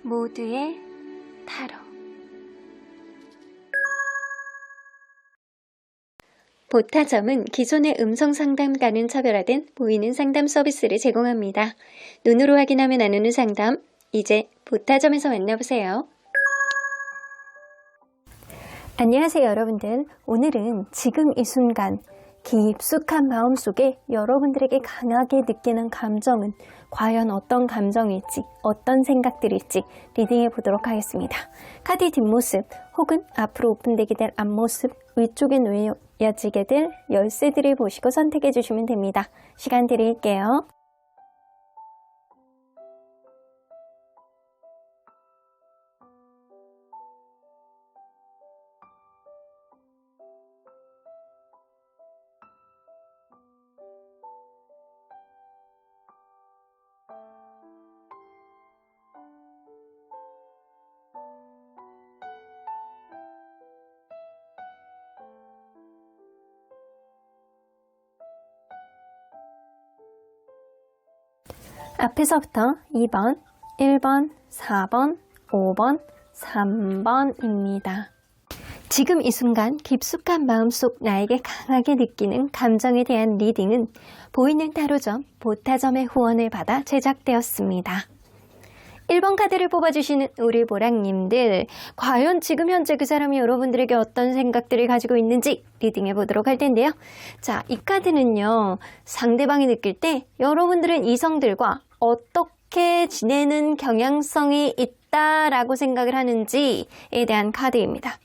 모두의 타로. 보타점은 기존의 음성 상담과는 차별화된 보이는 상담 서비스를 제공합니다. 눈으로 확인하며 나누는 상담, 이제 보타점에서 만나보세요. 안녕하세요 여러분들. 오늘은 지금 이 순간 깊숙한 마음속에 여러분들에게 강하게 느끼는 감정은 과연 어떤 감정일지, 어떤 생각들일지 리딩해 보도록 하겠습니다. 카드 뒷모습 혹은 앞으로 오픈되게 될 앞모습, 위쪽에 놓여지게 될 열쇠들을 보시고 선택해 주시면 됩니다. 시간 드릴게요. 앞에서부터 2번, 1번, 4번, 5번, 3번입니다. 지금 이 순간 깊숙한 마음속 나에게 강하게 느끼는 감정에 대한 리딩은 보이는 타로점, 보타점의 후원을 받아 제작되었습니다. 1번 카드를 뽑아주시는 우리 보랑님들, 과연 지금 현재 그 사람이 여러분들에게 어떤 생각들을 가지고 있는지 리딩해 보도록 할 텐데요. 자, 이 카드는요, 상대방이 느낄 때 여러분들은 이성들과 어떻게 지내는 경향성이 있다라고 생각을 하는지에 대한 카드입니다.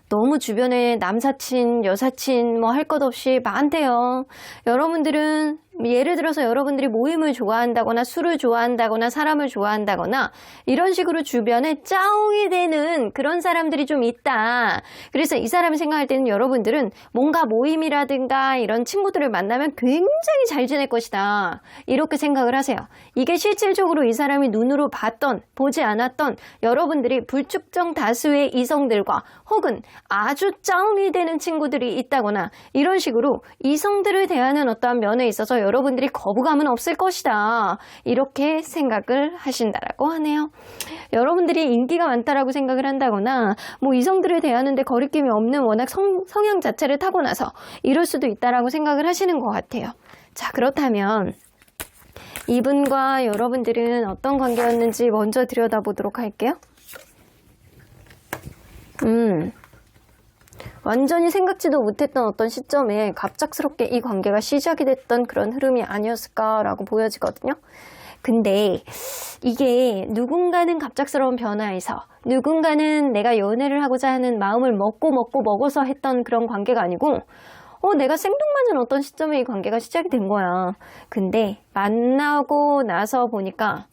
너무 주변에 남사친, 여사친 뭐 할 것 없이 많대요. 여러분들은 예를 들어서 여러분들이 모임을 좋아한다거나 술을 좋아한다거나 사람을 좋아한다거나 이런 식으로 주변에 짜옹이 되는 그런 사람들이 좀 있다. 그래서 이 사람이 생각할 때는 여러분들은 뭔가 모임이라든가 이런 친구들을 만나면 굉장히 잘 지낼 것이다. 이렇게 생각을 하세요. 이게 실질적으로 이 사람이 눈으로 봤던, 보지 않았던 여러분들이 불특정 다수의 이성들과 혹은 아주 짜옹이 되는 친구들이 있다거나 이런 식으로 이성들을 대하는 어떠한 면에 있어서 여러분들이 거부감은 없을 것이다. 이렇게 생각을 하신다라고 하네요. 여러분들이 인기가 많다라고 생각을 한다거나 뭐 이성들을 대하는데 거리낌이 없는 워낙 성향 자체를 타고나서 이럴 수도 있다라고 생각을 하시는 것 같아요. 자, 그렇다면 이분과 여러분들은 어떤 관계였는지 먼저 들여다보도록 할게요. 완전히 생각지도 못했던 어떤 시점에 갑작스럽게 이 관계가 시작이 됐던 그런 흐름이 아니었을까라고 보여지거든요. 근데 이게 누군가는 갑작스러운 변화에서 누군가는 내가 연애를 하고자 하는 마음을 먹어서 했던 그런 관계가 아니고 내가 생뚱맞은 어떤 시점에 이 관계가 시작이 된 거야. 근데 만나고 나서 보니까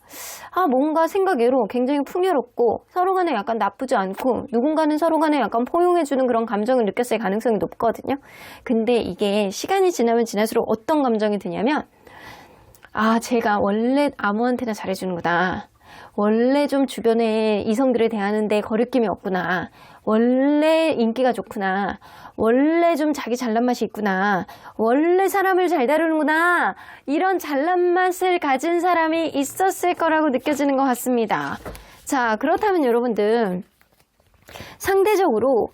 뭔가 생각외로 굉장히 풍요롭고 서로 간에 약간 나쁘지 않고 누군가는 서로 간에 약간 포용해주는 그런 감정을 느꼈을 가능성이 높거든요. 근데 이게 시간이 지나면 지날수록 어떤 감정이 드냐면 제가 원래 아무한테나 잘해주는 거다. 원래 좀 주변에 이성들을 대하는데 거리낌이 없구나. 원래 인기가 좋구나. 원래 좀 자기 잘난 맛이 있구나. 원래 사람을 잘 다루는구나. 이런 잘난 맛을 가진 사람이 있었을 거라고 느껴지는 것 같습니다. 자, 그렇다면 여러분들 상대적으로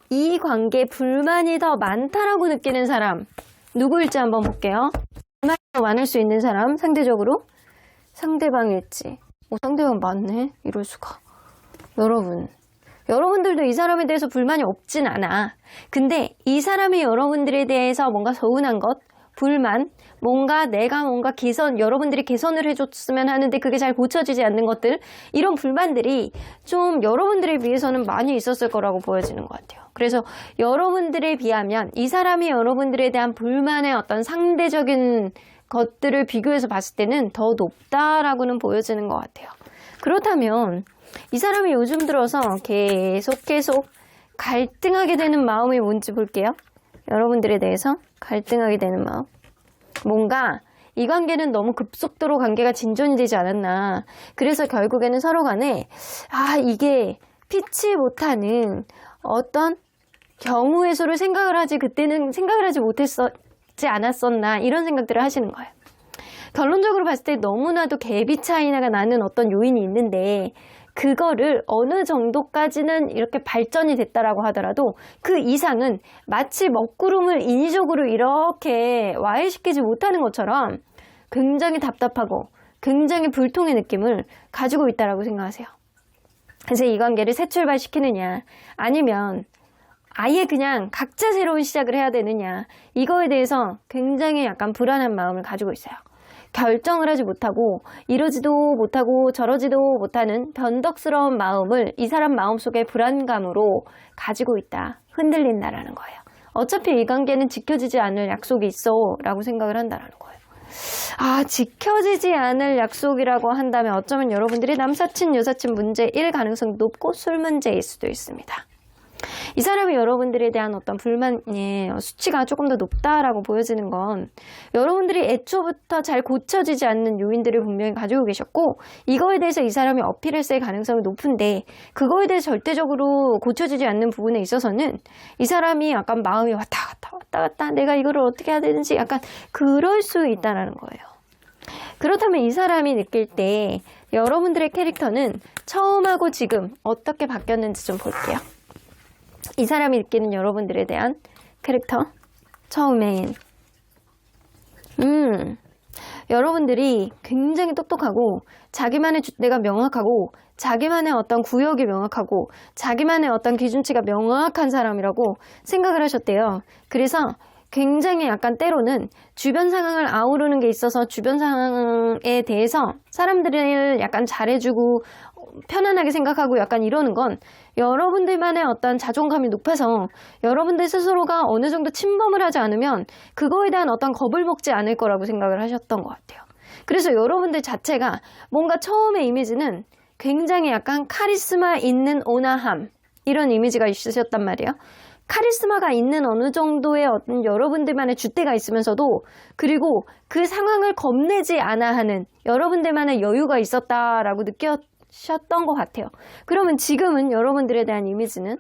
이 관계에 불만이 더 많다라고 느끼는 사람 누구일지 한번 볼게요. 불만이 더 많을 수 있는 사람 상대적으로 상대방일지. 상대방 많네? 이럴 수가. 여러분들도 이 사람에 대해서 불만이 없진 않아. 근데 이 사람이 여러분들에 대해서 뭔가 서운한 것, 불만, 뭔가 여러분들이 개선을 해줬으면 하는데 그게 잘 고쳐지지 않는 것들, 이런 불만들이 좀 여러분들에 비해서는 많이 있었을 거라고 보여지는 것 같아요. 그래서 여러분들에 비하면 이 사람이 여러분들에 대한 불만의 어떤 상대적인 것들을 비교해서 봤을 때는 더 높다라고는 보여지는 것 같아요. 그렇다면 이 사람이 요즘 들어서 계속 갈등하게 되는 마음이 뭔지 볼게요. 여러분들에 대해서 갈등하게 되는 마음. 뭔가 이 관계는 너무 급속도로 관계가 진전이 되지 않았나. 그래서 결국에는 서로 간에 이게 피치 못하는 어떤 경우의 수를 그때는 생각을 하지 못했지 않았었나, 이런 생각들을 하시는 거예요. 결론적으로 봤을 때 너무나도 갭이 차이가 나는 어떤 요인이 있는데 그거를 어느 정도까지는 이렇게 발전이 됐다라고 하더라도 그 이상은 마치 먹구름을 인위적으로 이렇게 와해시키지 못하는 것처럼 굉장히 답답하고 굉장히 불통의 느낌을 가지고 있다라고 생각하세요. 그래서 이 관계를 새 출발시키느냐 아니면 아예 그냥 각자 새로운 시작을 해야 되느냐, 이거에 대해서 굉장히 약간 불안한 마음을 가지고 있어요. 결정을 하지 못하고 이러지도 못하고 저러지도 못하는 변덕스러운 마음을 이 사람 마음속에 불안감으로 가지고 있다, 흔들린다라는 거예요. 어차피 이 관계는 지켜지지 않을 약속이 있어 라고 생각을 한다라는 거예요. 아, 지켜지지 않을 약속이라고 한다면 어쩌면 여러분들이 남사친, 여사친 문제일 가능성이 높고 술 문제일 수도 있습니다. 이 사람이 여러분들에 대한 어떤 불만의 수치가 조금 더 높다라고 보여지는 건 여러분들이 애초부터 잘 고쳐지지 않는 요인들을 분명히 가지고 계셨고, 이거에 대해서 이 사람이 어필을 쓸 가능성이 높은데 그거에 대해서 절대적으로 고쳐지지 않는 부분에 있어서는 이 사람이 약간 마음이 왔다 갔다 내가 이거를 어떻게 해야 되는지 약간 그럴 수 있다는 거예요. 그렇다면 이 사람이 느낄 때 여러분들의 캐릭터는 처음하고 지금 어떻게 바뀌었는지 좀 볼게요. 이 사람이 느끼는 여러분들에 대한 캐릭터, 처음엔 여러분들이 굉장히 똑똑하고 자기만의 줏대가 명확하고 자기만의 어떤 구역이 명확하고 자기만의 어떤 기준치가 명확한 사람이라고 생각을 하셨대요. 그래서 굉장히 약간 때로는 주변 상황을 아우르는 게 있어서 주변 상황에 대해서 사람들을 약간 잘해주고 편안하게 생각하고 약간 이러는 건 여러분들만의 어떤 자존감이 높아서 여러분들 스스로가 어느 정도 침범을 하지 않으면 그거에 대한 어떤 겁을 먹지 않을 거라고 생각을 하셨던 것 같아요. 그래서 여러분들 자체가 뭔가 처음의 이미지는 굉장히 약간 카리스마 있는 온화함, 이런 이미지가 있으셨단 말이에요. 카리스마가 있는 어느 정도의 어떤 여러분들만의 줏대가 있으면서도, 그리고 그 상황을 겁내지 않아 하는 여러분들만의 여유가 있었다라고 느꼈던 것 같아요. 그러면 지금은 여러분들에 대한 이미지는,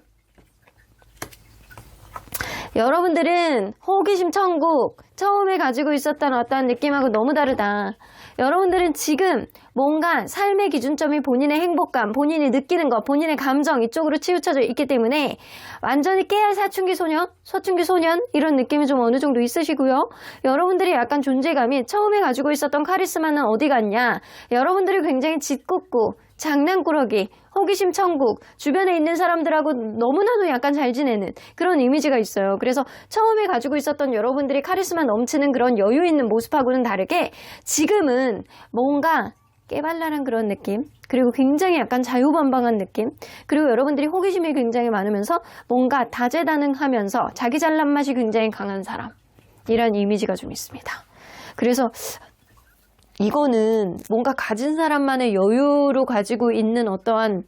여러분들은 호기심 천국, 처음에 가지고 있었던 어떤 느낌하고 너무 다르다. 여러분들은 지금 뭔가 삶의 기준점이 본인의 행복감, 본인이 느끼는 것, 본인의 감정 이쪽으로 치우쳐져 있기 때문에 완전히 깨알 사춘기 소년, 서춘기 소년 이런 느낌이 좀 어느 정도 있으시고요. 여러분들이 약간 존재감이 처음에 가지고 있었던 카리스마는 어디 갔냐. 여러분들이 굉장히 짓궂고 장난꾸러기, 호기심 천국, 주변에 있는 사람들하고 너무나도 약간 잘 지내는 그런 이미지가 있어요. 그래서 처음에 가지고 있었던 여러분들이 카리스마 넘치는 그런 여유 있는 모습하고는 다르게 지금은 뭔가 깨발랄한 그런 느낌, 그리고 굉장히 약간 자유반방한 느낌, 그리고 여러분들이 호기심이 굉장히 많으면서 뭔가 다재다능하면서 자기 잘난 맛이 굉장히 강한 사람, 이런 이미지가 좀 있습니다. 그래서 이거는 뭔가 가진 사람만의 여유로 가지고 있는 어떠한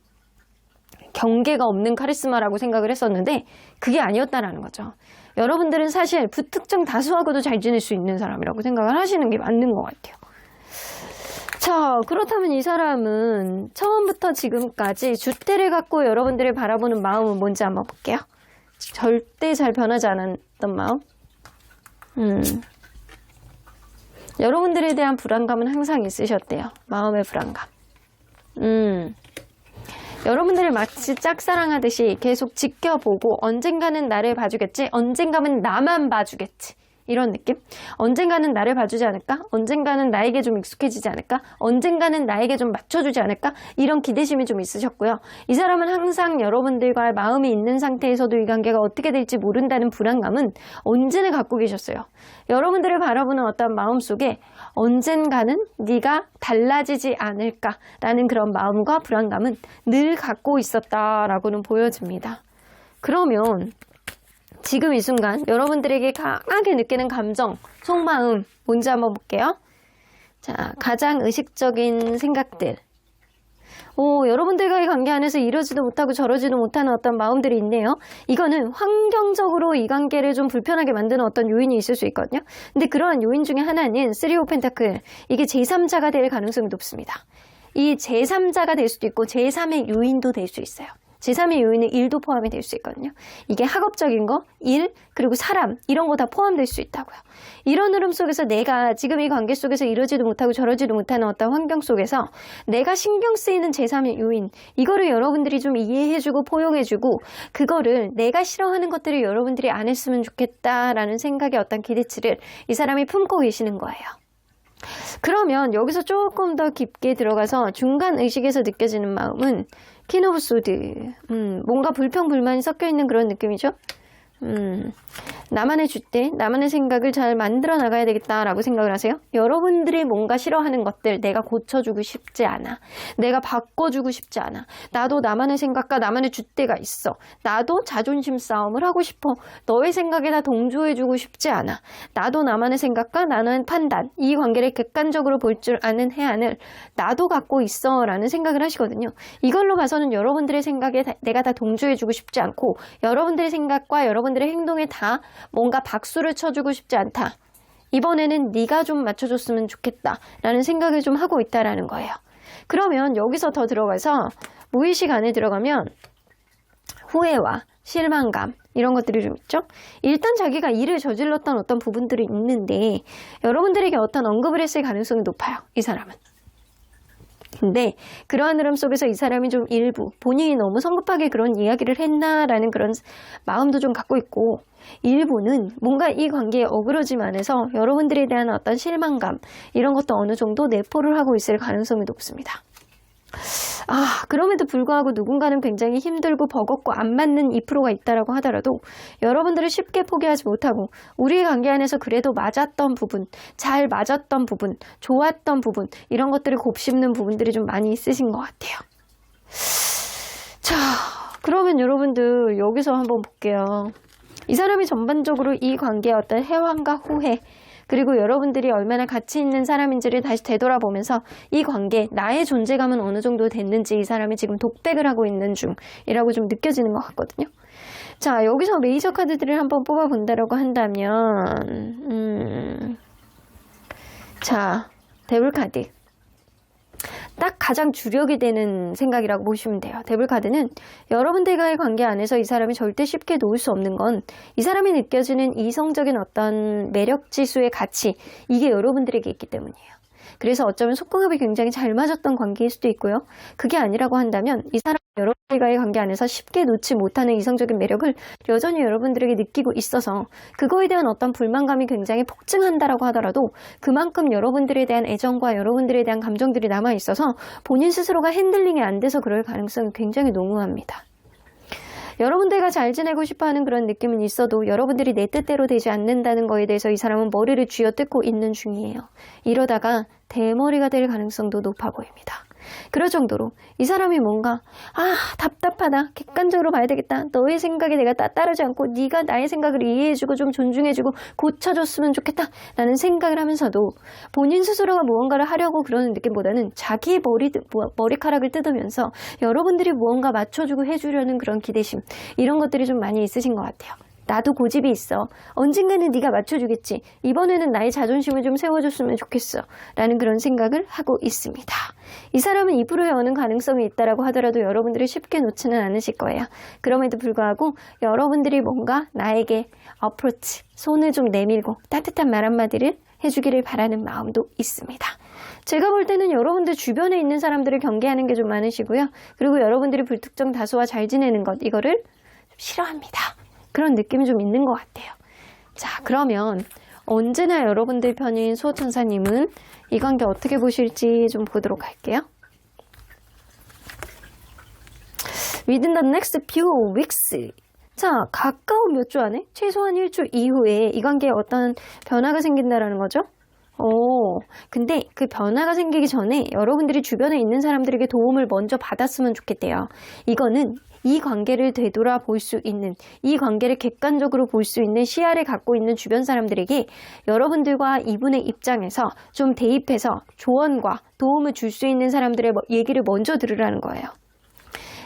경계가 없는 카리스마라고 생각을 했었는데 그게 아니었다라는 거죠. 여러분들은 사실 부특정 다수하고도 잘 지낼 수 있는 사람이라고 생각을 하시는 게 맞는 것 같아요. 자, 그렇다면 이 사람은 처음부터 지금까지 줏대를 갖고 여러분들을 바라보는 마음은 뭔지 한번 볼게요. 절대 잘 변하지 않았던 마음. 여러분들에 대한 불안감은 항상 있으셨대요. 마음의 불안감. 여러분들을 마치 짝사랑하듯이 계속 지켜보고 언젠가는 나를 봐주겠지, 언젠가는 나만 봐주겠지, 이런 느낌? 언젠가는 나를 봐주지 않을까? 언젠가는 나에게 좀 익숙해지지 않을까? 언젠가는 나에게 좀 맞춰주지 않을까? 이런 기대심이 좀 있으셨고요. 이 사람은 항상 여러분들과 마음이 있는 상태에서도 이 관계가 어떻게 될지 모른다는 불안감은 언제나 갖고 계셨어요. 여러분들을 바라보는 어떤 마음속에 언젠가는 네가 달라지지 않을까라는 그런 마음과 불안감은 늘 갖고 있었다라고는 보여집니다. 그러면 지금 이 순간 여러분들에게 강하게 느끼는 감정, 속마음 뭔지 한번 볼게요. 자, 가장 의식적인 생각들. 여러분들과의 관계 안에서 이러지도 못하고 저러지도 못하는 어떤 마음들이 있네요. 이거는 환경적으로 이 관계를 좀 불편하게 만드는 어떤 요인이 있을 수 있거든요. 근데 그러한 요인 중에 하나는 3 오브 펜타클, 이게 제3자가 될 가능성이 높습니다. 이 제3자가 될 수도 있고 제3의 요인도 될 수 있어요. 제3의 요인은 일도 포함이 될 수 있거든요. 이게 학업적인 거, 일, 그리고 사람 이런 거 다 포함될 수 있다고요. 이런 흐름 속에서 내가 지금 이 관계 속에서 이러지도 못하고 저러지도 못하는 어떤 환경 속에서 내가 신경 쓰이는 제3의 요인 이거를 여러분들이 좀 이해해주고 포용해주고 그거를 내가 싫어하는 것들을 여러분들이 안 했으면 좋겠다라는 생각의 어떤 기대치를 이 사람이 품고 계시는 거예요. 그러면 여기서 조금 더 깊게 들어가서 중간 의식에서 느껴지는 마음은 퀸 오브 소드, 뭔가 불평불만이 섞여 있는 그런 느낌이죠. 나만의 줏대, 나만의 생각을 잘 만들어 나가야 되겠다라고 생각을 하세요. 여러분들이 뭔가 싫어하는 것들 내가 고쳐주고 싶지 않아. 내가 바꿔주고 싶지 않아. 나도 나만의 생각과 나만의 줏대가 있어. 나도 자존심 싸움을 하고 싶어. 너의 생각에 다 동조해주고 싶지 않아. 나도 나만의 생각과 나는 판단, 이 관계를 객관적으로 볼 줄 아는 해안을 나도 갖고 있어 라는 생각을 하시거든요. 이걸로 봐서는 여러분들의 생각에 내가 다 동조해주고 싶지 않고 여러분들의 생각과 여러분들의 행동에 다 뭔가 박수를 쳐주고 싶지 않다. 이번에는 네가 좀 맞춰줬으면 좋겠다 라는 생각을 좀 하고 있다라는 거예요. 그러면 여기서 더 들어가서 무의식 안에 들어가면 후회와 실망감 이런 것들이 좀 있죠. 일단 자기가 일을 저질렀던 어떤 부분들이 있는데 여러분들에게 어떤 언급을 했을 가능성이 높아요. 이 사람은. 근데 그러한 흐름 속에서 이 사람이 좀 일부 본인이 너무 성급하게 그런 이야기를 했나라는 그런 마음도 좀 갖고 있고 일부는 뭔가 이 관계에 어그러짐 안에서 여러분들에 대한 어떤 실망감 이런 것도 어느 정도 내포를 하고 있을 가능성이 높습니다. 그럼에도 불구하고 누군가는 굉장히 힘들고 버겁고 안 맞는 2%가 있다라고 하더라도 여러분들을 쉽게 포기하지 못하고 우리의 관계 안에서 그래도 맞았던 부분, 잘 맞았던 부분, 좋았던 부분 이런 것들을 곱씹는 부분들이 좀 많이 있으신 것 같아요. 자, 그러면 여러분들 여기서 한번 볼게요. 이 사람이 전반적으로 이 관계의 어떤 해환과 후회 그리고 여러분들이 얼마나 가치 있는 사람인지를 다시 되돌아보면서 이 관계, 나의 존재감은 어느 정도 됐는지 이 사람이 지금 독백을 하고 있는 중이라고 좀 느껴지는 것 같거든요. 자, 여기서 메이저 카드들을 한번 뽑아본다라고 한다면 자, 데블 카드. 딱 가장 주력이 되는 생각이라고 보시면 돼요. 데블 카드는 여러분들과의 관계 안에서 이 사람이 절대 쉽게 놓을 수 없는 건 이 사람이 느껴지는 이성적인 어떤 매력 지수의 가치 이게 여러분들에게 있기 때문이에요. 그래서 어쩌면 속궁합이 굉장히 잘 맞았던 관계일 수도 있고요. 그게 아니라고 한다면 이 사람이 여러분들과의 관계 안에서 쉽게 놓지 못하는 이성적인 매력을 여전히 여러분들에게 느끼고 있어서 그거에 대한 어떤 불만감이 굉장히 폭증한다라고 하더라도 그만큼 여러분들에 대한 애정과 여러분들에 대한 감정들이 남아있어서 본인 스스로가 핸들링이 안 돼서 그럴 가능성이 굉장히 농후합니다. 여러분들과 잘 지내고 싶어하는 그런 느낌은 있어도 여러분들이 내 뜻대로 되지 않는다는 거에 대해서 이 사람은 머리를 쥐어뜯고 있는 중이에요. 이러다가 대머리가 될 가능성도 높아 보입니다. 그럴 정도로 이 사람이 뭔가 답답하다. 객관적으로 봐야 되겠다. 너의 생각에 내가 따르지 않고 네가 나의 생각을 이해해주고 좀 존중해주고 고쳐줬으면 좋겠다. 라는 생각을 하면서도 본인 스스로가 무언가를 하려고 그러는 느낌보다는 자기의 머리카락을 뜯으면서 여러분들이 무언가 맞춰주고 해주려는 그런 기대심 이런 것들이 좀 많이 있으신 것 같아요. 나도 고집이 있어. 언젠가는 네가 맞춰주겠지. 이번에는 나의 자존심을 좀 세워줬으면 좋겠어. 라는 그런 생각을 하고 있습니다. 이 사람은 2%에 오는 가능성이 있다라고 하더라도 여러분들이 쉽게 놓지는 않으실 거예요. 그럼에도 불구하고 여러분들이 뭔가 나에게 어프로치, 손을 좀 내밀고 따뜻한 말 한마디를 해주기를 바라는 마음도 있습니다. 제가 볼 때는 여러분들 주변에 있는 사람들을 경계하는 게 좀 많으시고요. 그리고 여러분들이 불특정 다수와 잘 지내는 것, 이거를 싫어합니다. 그런 느낌이 좀 있는 것 같아요. 자, 그러면 언제나 여러분들 편인 수호천사님은 이 관계 어떻게 보실지 좀 보도록 할게요. Within the next few weeks. 자, 가까운 몇 주 안에 최소한 1주 이후에 이 관계에 어떤 변화가 생긴다라는 거죠. 근데 그 변화가 생기기 전에 여러분들이 주변에 있는 사람들에게 도움을 먼저 받았으면 좋겠대요. 이거는 이 관계를 되돌아볼 수 있는, 이 관계를 객관적으로 볼 수 있는 시야를 갖고 있는 주변 사람들에게 여러분들과 이분의 입장에서 좀 대입해서 조언과 도움을 줄 수 있는 사람들의 얘기를 먼저 들으라는 거예요.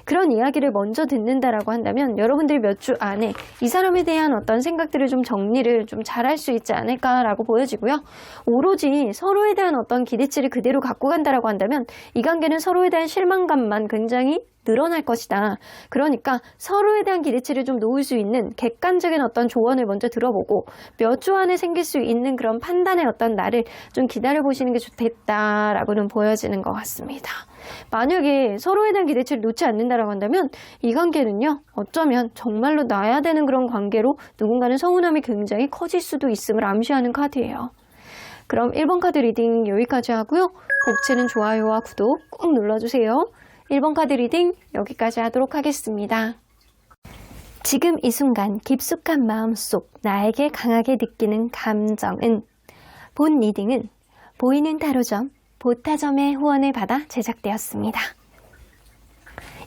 그런 이야기를 먼저 듣는다라고 한다면 여러분들이 몇 주 안에 이 사람에 대한 어떤 생각들을 좀 정리를 좀 잘할 수 있지 않을까라고 보여지고요. 오로지 서로에 대한 어떤 기대치를 그대로 갖고 간다라고 한다면 이 관계는 서로에 대한 실망감만 굉장히 늘어날 것이다. 그러니까 서로에 대한 기대치를 좀 놓을 수 있는 객관적인 어떤 조언을 먼저 들어보고 몇 주 안에 생길 수 있는 그런 판단의 어떤 날을 좀 기다려보시는 게 좋겠다라고는 보여지는 것 같습니다. 만약에 서로에 대한 기대치를 놓지 않는다라고 한다면 이 관계는요, 어쩌면 정말로 놔야 되는 그런 관계로 누군가는 서운함이 굉장히 커질 수도 있음을 암시하는 카드예요. 그럼 1번 카드 리딩 여기까지 하고요. 복채는 좋아요와 구독 꼭 눌러주세요. 1번 카드 리딩 여기까지 하도록 하겠습니다. 지금 이 순간 깊숙한 마음속 나에게 강하게 느끼는 감정은 본 리딩은 보이는 타로점 보타점의 후원을 받아 제작되었습니다.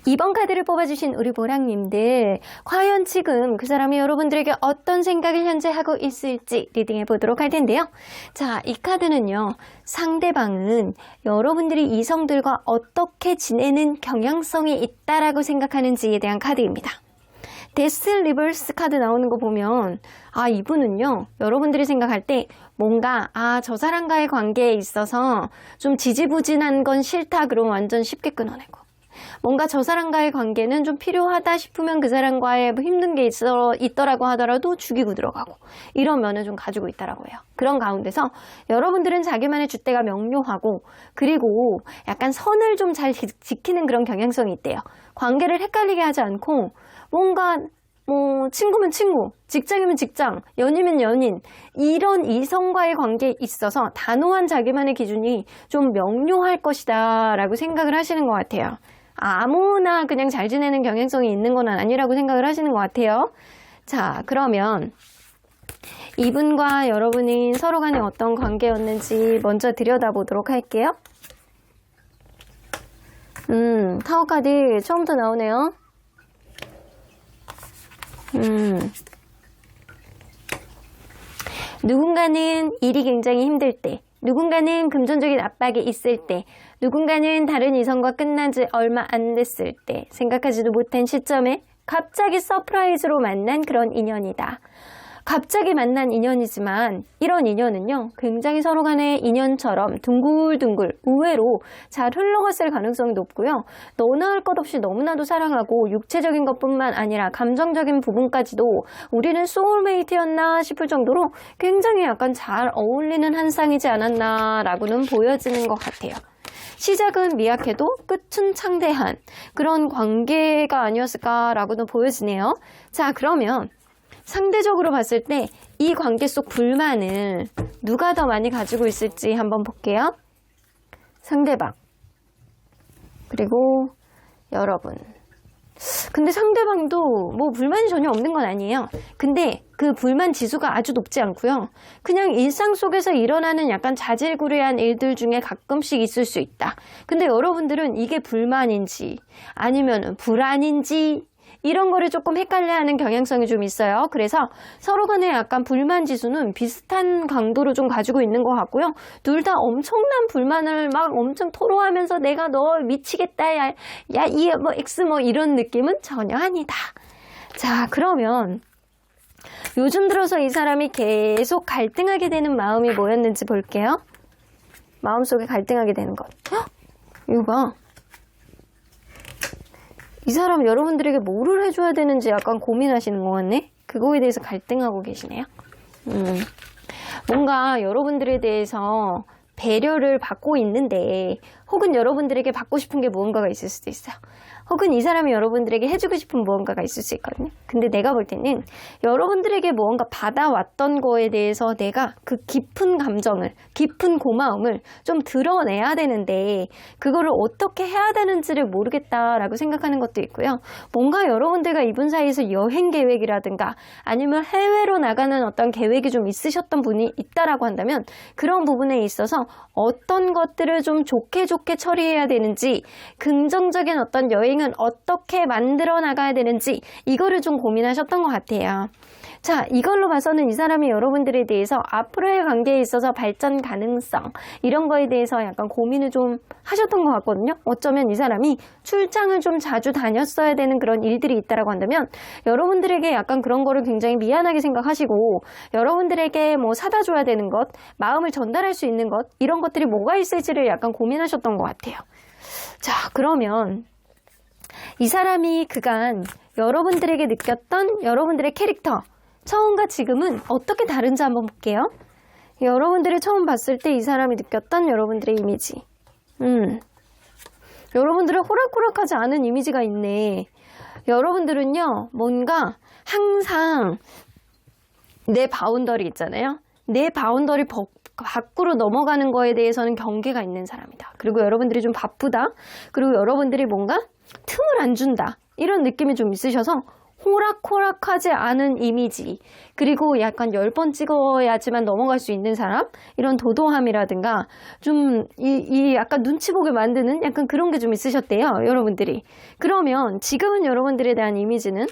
2번 카드를 뽑아주신 우리 보랑님들, 과연 지금 그 사람이 여러분들에게 어떤 생각을 현재 하고 있을지 리딩해 보도록 할 텐데요. 자, 이 카드는요, 상대방은 여러분들이 이성들과 어떻게 지내는 경향성이 있다라고 생각하는지에 대한 카드입니다. 데스 리버스 카드 나오는 거 보면 이분은요, 여러분들이 생각할 때 뭔가 저 사람과의 관계에 있어서 좀 지지부진한 건 싫다 그러면 완전 쉽게 끊어내고, 뭔가 저 사람과의 관계는 좀 필요하다 싶으면 그 사람과의 힘든 게 있더라고 하더라도 죽이고 들어가고, 이런 면을 좀 가지고 있다라고 해요. 그런 가운데서 여러분들은 자기만의 줏대가 명료하고, 그리고 약간 선을 좀 잘 지키는 그런 경향성이 있대요. 관계를 헷갈리게 하지 않고 뭔가 친구면 친구, 직장이면 직장, 연인이면 연인, 이런 이성과의 관계에 있어서 단호한 자기만의 기준이 좀 명료할 것이다 라고 생각을 하시는 것 같아요. 아무나 그냥 잘 지내는 경향성이 있는 건 아니라고 생각을 하시는 것 같아요. 자, 그러면 이분과 여러분이 서로 간에 어떤 관계였는지 먼저 들여다보도록 할게요. 타워 카드 처음부터 나오네요. 누군가는 일이 굉장히 힘들 때, 누군가는 금전적인 압박이 있을 때, 누군가는 다른 이성과 끝난 지 얼마 안 됐을 때, 생각하지도 못한 시점에 갑자기 서프라이즈로 만난 그런 인연이다. 갑자기 만난 인연이지만 이런 인연은요, 굉장히 서로 간의 인연처럼 둥글둥글 의외로 잘 흘러갔을 가능성이 높고요. 너나 할 것 없이 너무나도 사랑하고 육체적인 것뿐만 아니라 감정적인 부분까지도 우리는 소울메이트였나 싶을 정도로 굉장히 약간 잘 어울리는 한 쌍이지 않았나라고는 보여지는 것 같아요. 시작은 미약해도 끝은 창대한 그런 관계가 아니었을까라고는 보여지네요. 자, 그러면 상대적으로 봤을 때 이 관계 속 불만을 누가 더 많이 가지고 있을지 한번 볼게요. 상대방, 그리고 여러분. 근데 상대방도 불만이 전혀 없는 건 아니에요. 근데 그 불만 지수가 아주 높지 않고요. 그냥 일상 속에서 일어나는 약간 자질구레한 일들 중에 가끔씩 있을 수 있다. 근데 여러분들은 이게 불만인지 아니면 불안인지 이런 거를 조금 헷갈려하는 경향성이 좀 있어요. 그래서 서로 간에 약간 불만 지수는 비슷한 강도로 좀 가지고 있는 것 같고요. 둘 다 엄청난 불만을 막 엄청 토로하면서 내가 너 미치겠다, 야 이 X 이런 느낌은 전혀 아니다. 자, 그러면 요즘 들어서 이 사람이 계속 갈등하게 되는 마음이 뭐였는지 볼게요. 마음속에 갈등하게 되는 것. 이거 봐. 이 사람 여러분들에게 뭐를 해줘야 되는지 약간 고민하시는 것 같네? 그거에 대해서 갈등하고 계시네요. 뭔가 여러분들에 대해서 배려를 받고 있는데, 혹은 여러분들에게 받고 싶은 게 무언가가 있을 수도 있어요. 혹은 이 사람이 여러분들에게 해주고 싶은 무언가가 있을 수 있거든요. 근데 내가 볼 때는 여러분들에게 무언가 받아왔던 거에 대해서 내가 그 깊은 감정을, 깊은 고마움을 좀 드러내야 되는데 그거를 어떻게 해야 되는지를 모르겠다라고 생각하는 것도 있고요. 뭔가 여러분들과 이분 사이에서 여행 계획이라든가 아니면 해외로 나가는 어떤 계획이 좀 있으셨던 분이 있다라고 한다면 그런 부분에 있어서 어떤 것들을 좀 좋게 처리해야 되는지, 긍정적인 어떤 여행은 어떻게 만들어 나가야 되는지 이거를 좀 고민하셨던 것 같아요. 자, 이걸로 봐서는 이 사람이 여러분들에 대해서 앞으로의 관계에 있어서 발전 가능성 이런 거에 대해서 약간 고민을 좀 하셨던 것 같거든요. 어쩌면 이 사람이 출장을 좀 자주 다녔어야 되는 그런 일들이 있다라고 한다면 여러분들에게 약간 그런 거를 굉장히 미안하게 생각하시고 여러분들에게 사다 줘야 되는 것, 마음을 전달할 수 있는 것, 이런 것들이 뭐가 있을지를 약간 고민하셨던 것 같아요. 자, 그러면 이 사람이 그간 여러분들에게 느꼈던 여러분들의 캐릭터, 처음과 지금은 어떻게 다른지 한번 볼게요. 여러분들이 처음 봤을 때 이 사람이 느꼈던 여러분들의 이미지. 여러분들은 호락호락하지 않은 이미지가 있네. 여러분들은요, 뭔가 항상 내 바운더리 있잖아요. 내 바운더리 밖으로 넘어가는 거에 대해서는 경계가 있는 사람이다. 그리고 여러분들이 좀 바쁘다. 그리고 여러분들이 뭔가 틈을 안 준다. 이런 느낌이 좀 있으셔서 호락호락하지 않은 이미지, 그리고 약간 10번 찍어야지만 넘어갈 수 있는 사람, 이런 도도함이라든가 좀 이 약간 눈치 보게 만드는 약간 그런 게 좀 있으셨대요, 여러분들이. 그러면 지금은 여러분들에 대한 이미지는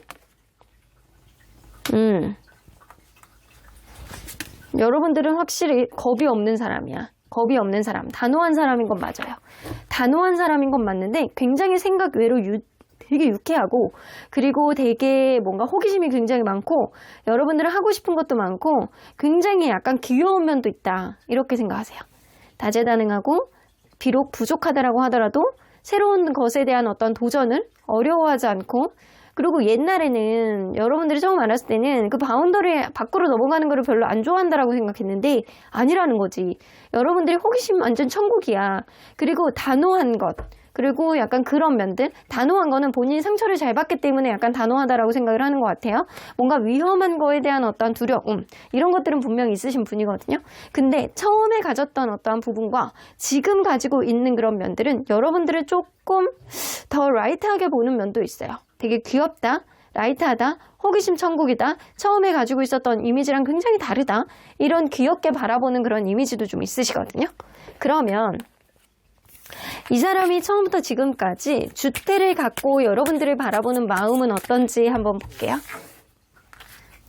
여러분들은 확실히 겁이 없는 사람이야. 겁이 없는 사람, 단호한 사람인 건 맞아요. 단호한 사람인 건 맞는데 굉장히 생각 외로 되게 유쾌하고, 그리고 되게 뭔가 호기심이 굉장히 많고, 여러분들은 하고 싶은 것도 많고, 굉장히 약간 귀여운 면도 있다. 이렇게 생각하세요. 다재다능하고, 비록 부족하다라고 하더라도 새로운 것에 대한 어떤 도전을 어려워하지 않고, 그리고 옛날에는 여러분들이 처음 알았을 때는 그 바운더리 밖으로 넘어가는 거를 별로 안 좋아한다라고 생각했는데 아니라는 거지. 여러분들이 호기심 완전 천국이야. 그리고 단호한 것, 그리고 약간 그런 면들, 단호한 거는 본인이 상처를 잘 받기 때문에 약간 단호하다라고 생각을 하는 것 같아요. 뭔가 위험한 거에 대한 어떤 두려움, 이런 것들은 분명히 있으신 분이거든요. 근데 처음에 가졌던 어떠한 부분과 지금 가지고 있는 그런 면들은 여러분들을 조금 더 라이트하게 보는 면도 있어요. 되게 귀엽다, 라이트하다, 호기심 천국이다, 처음에 가지고 있었던 이미지랑 굉장히 다르다, 이런 귀엽게 바라보는 그런 이미지도 좀 있으시거든요. 그러면 이 사람이 처음부터 지금까지 줏대를 갖고 여러분들을 바라보는 마음은 어떤지 한번 볼게요.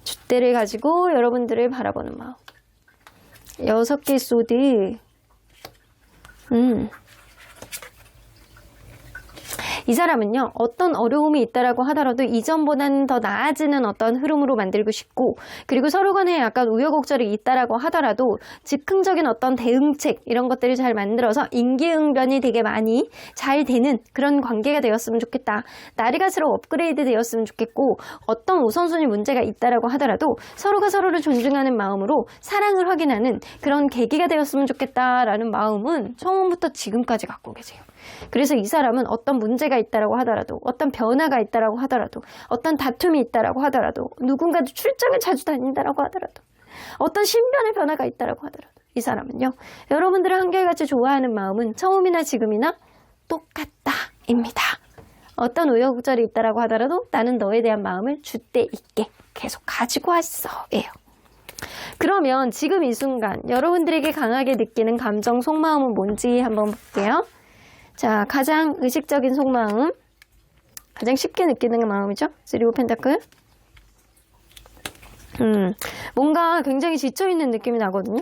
줏대를 가지고 여러분들을 바라보는 마음. 6개 소드. 이 사람은요, 어떤 어려움이 있다라고 하더라도 이전보다는 더 나아지는 어떤 흐름으로 만들고 싶고, 그리고 서로 간에 약간 우여곡절이 있다라고 하더라도 즉흥적인 어떤 대응책, 이런 것들을 잘 만들어서 인기응변이 되게 많이 잘 되는 그런 관계가 되었으면 좋겠다. 날이 갈수록 업그레이드 되었으면 좋겠고, 어떤 우선순위 문제가 있다라고 하더라도 서로가 서로를 존중하는 마음으로 사랑을 확인하는 그런 계기가 되었으면 좋겠다라는 마음은 처음부터 지금까지 갖고 계세요. 그래서 이 사람은 어떤 문제가 있다라고 하더라도, 어떤 변화가 있다라고 하더라도, 어떤 다툼이 있다라고 하더라도, 누군가 출장을 자주 다닌다라고 하더라도, 어떤 신변의 변화가 있다라고 하더라도, 이 사람은요, 여러분들을 한결같이 좋아하는 마음은 처음이나 지금이나 똑같다입니다. 어떤 우여곡절이 있다라고 하더라도 나는 너에 대한 마음을 줏대 있게 계속 가지고 왔어예요. 그러면 지금 이 순간 여러분들에게 강하게 느끼는 감정, 속마음은 뭔지 한번 볼게요. 자, 가장 의식적인 속마음, 가장 쉽게 느끼는 마음이죠. 3 오브 펜타클. 뭔가 굉장히 지쳐있는 느낌이 나거든요.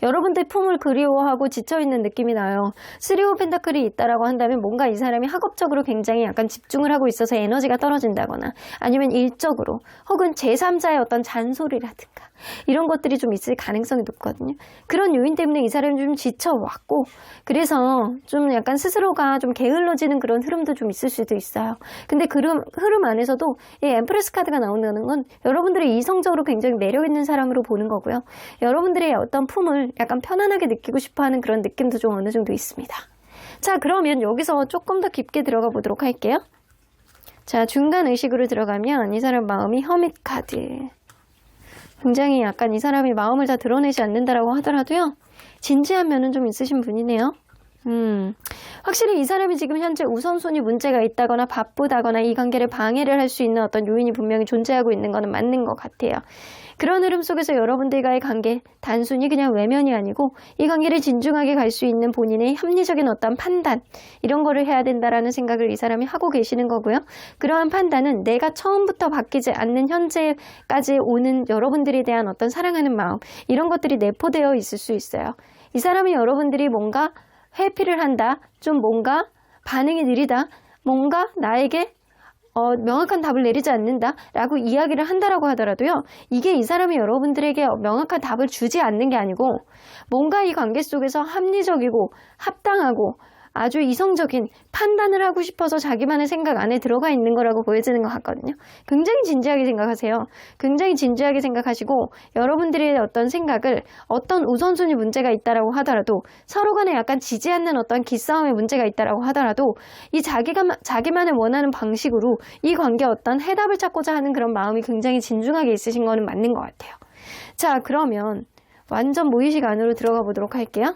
여러분들 품을 그리워하고 지쳐있는 느낌이 나요. 3 오브 펜타클이 있다라고 한다면 뭔가 이 사람이 학업적으로 굉장히 약간 집중을 하고 있어서 에너지가 떨어진다거나, 아니면 일적으로, 혹은 제3자의 어떤 잔소리라든가 이런 것들이 좀 있을 가능성이 높거든요. 그런 요인 때문에 이 사람이 좀 지쳐왔고, 그래서 좀 약간 스스로가 좀 게을러지는 그런 흐름도 좀 있을 수도 있어요. 근데 그 흐름 안에서도 이 엠프레스 카드가 나온다는 건 여러분들이 이성적으로 굉장히 매력있는 사람으로 보는 거고요. 여러분들의 어떤 품을 약간 편안하게 느끼고 싶어하는 그런 느낌도 좀 어느 정도 있습니다. 자, 그러면 여기서 조금 더 깊게 들어가 보도록 할게요. 자, 중간 의식으로 들어가면 이 사람 마음이 허밋 카드. 굉장히 약간 이 사람이 마음을 다 드러내지 않는다라고 하더라도요, 진지한 면은 좀 있으신 분이네요. 확실히 이 사람이 지금 현재 우선순위 문제가 있다거나 바쁘다거나 이 관계를 방해를 할 수 있는 어떤 요인이 분명히 존재하고 있는 거는 맞는 것 같아요. 그런 흐름 속에서 여러분들과의 관계, 단순히 그냥 외면이 아니고 이 관계를 진중하게 갈 수 있는 본인의 합리적인 어떤 판단, 이런 거를 해야 된다라는 생각을 이 사람이 하고 계시는 거고요. 그러한 판단은 내가 처음부터 바뀌지 않는 현재까지 오는 여러분들에 대한 어떤 사랑하는 마음, 이런 것들이 내포되어 있을 수 있어요. 이 사람이 여러분들이 뭔가 회피를 한다, 좀 뭔가 반응이 느리다, 뭔가 나에게 명확한 답을 내리지 않는다 라고 이야기를 한다라고 하더라도요, 이게 이 사람이 여러분들에게 명확한 답을 주지 않는 게 아니고 뭔가 이 관계 속에서 합리적이고 합당하고 아주 이성적인 판단을 하고 싶어서 자기만의 생각 안에 들어가 있는 거라고 보여지는 것 같거든요. 굉장히 진지하게 생각하세요. 굉장히 진지하게 생각하시고 여러분들의 어떤 생각을 어떤 우선순위 문제가 있다라고 하더라도 서로 간에 약간 지지 않는 어떤 기싸움의 문제가 있다라고 하더라도 이 자기만의 원하는 방식으로 이 관계에 어떤 해답을 찾고자 하는 그런 마음이 굉장히 진중하게 있으신 거는 맞는 것 같아요. 자, 그러면 완전 무의식 안으로 들어가 보도록 할게요.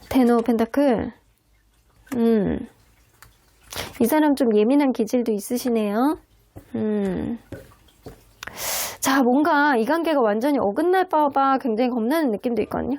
텐 오브 펜타클. 이 사람 좀 예민한 기질도 있으시네요. 자, 뭔가 이 관계가 완전히 어긋날까봐 굉장히 겁나는 느낌도 있거든요.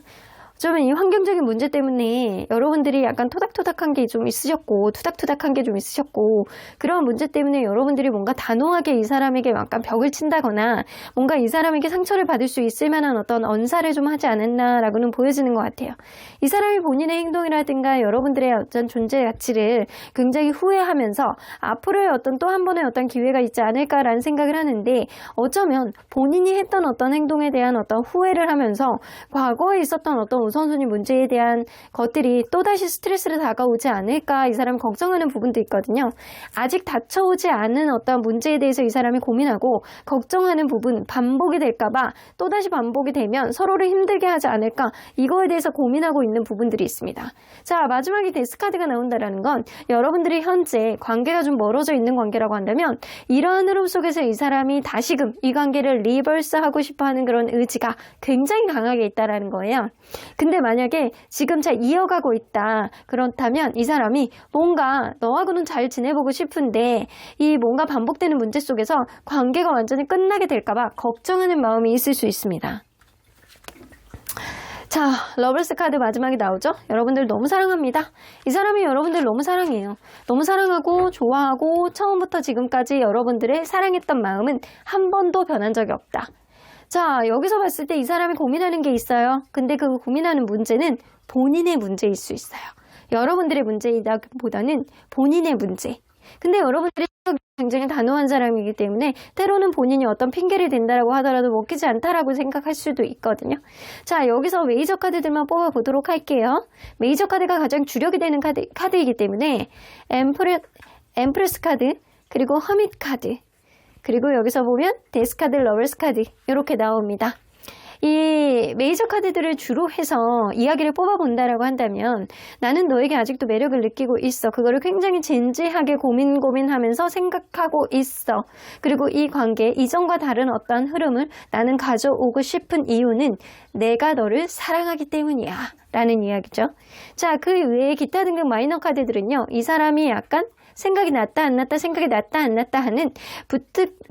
어쩌면 이 환경적인 문제 때문에 여러분들이 약간 토닥토닥한 게 좀 있으셨고, 투닥투닥한 게 좀 있으셨고, 그런 문제 때문에 여러분들이 뭔가 단호하게 이 사람에게 약간 벽을 친다거나, 뭔가 이 사람에게 상처를 받을 수 있을 만한 어떤 언사를 좀 하지 않았나라고는 보여지는 것 같아요. 이 사람이 본인의 행동이라든가 여러분들의 어떤 존재 가치를 굉장히 후회하면서 앞으로의 어떤 또 한 번의 어떤 기회가 있지 않을까라는 생각을 하는데, 어쩌면 본인이 했던 어떤 행동에 대한 어떤 후회를 하면서 과거에 있었던 어떤 우선순위 문제에 대한 것들이 또다시 스트레스를 다가오지 않을까 이 사람이 걱정하는 부분도 있거든요. 아직 닥쳐오지 않은 어떤 문제에 대해서 이 사람이 고민하고 걱정하는 부분, 반복이 될까봐 또다시 반복이 되면 서로를 힘들게 하지 않을까 이거에 대해서 고민하고 있는 부분들이 있습니다. 자, 마지막에 데스카드가 나온다는 건 여러분들이 현재 관계가 좀 멀어져 있는 관계라고 한다면 이러한 흐름 속에서 이 사람이 다시금 이 관계를 리버스하고 싶어하는 그런 의지가 굉장히 강하게 있다는 거예요. 근데 만약에 지금 잘 이어가고 있다. 그렇다면 이 사람이 뭔가 너하고는 잘 지내보고 싶은데 이 뭔가 반복되는 문제 속에서 관계가 완전히 끝나게 될까봐 걱정하는 마음이 있을 수 있습니다. 자, 러블스 카드 마지막에 나오죠? 여러분들 너무 사랑합니다. 이 사람이 여러분들 너무 사랑해요. 너무 사랑하고 좋아하고 처음부터 지금까지 여러분들의 사랑했던 마음은 한 번도 변한 적이 없다. 자, 여기서 봤을 때 이 사람이 고민하는 게 있어요. 근데 그 고민하는 문제는 본인의 문제일 수 있어요. 여러분들의 문제이다보다는 본인의 문제. 근데 여러분들이 굉장히 단호한 사람이기 때문에 때로는 본인이 어떤 핑계를 댄다라고 하더라도 먹히지 않다라고 생각할 수도 있거든요. 자, 여기서 메이저 카드들만 뽑아보도록 할게요. 메이저 카드가 가장 주력이 되는 카드이기 때문에 엠프레스 카드, 그리고 허밋 카드, 그리고 여기서 보면 데스 카드, 러블스 카드 이렇게 나옵니다. 이 메이저 카드들을 주로 해서 이야기를 뽑아본다라고 한다면 나는 너에게 아직도 매력을 느끼고 있어. 그거를 굉장히 진지하게 고민하면서 생각하고 있어. 그리고 이 관계, 이전과 다른 어떤 흐름을 나는 가져오고 싶은 이유는 내가 너를 사랑하기 때문이야. 라는 이야기죠. 자, 그 외에 기타 등급 마이너 카드들은요. 이 사람이 약간 생각이 났다 안 났다 생각이 났다 안 났다 하는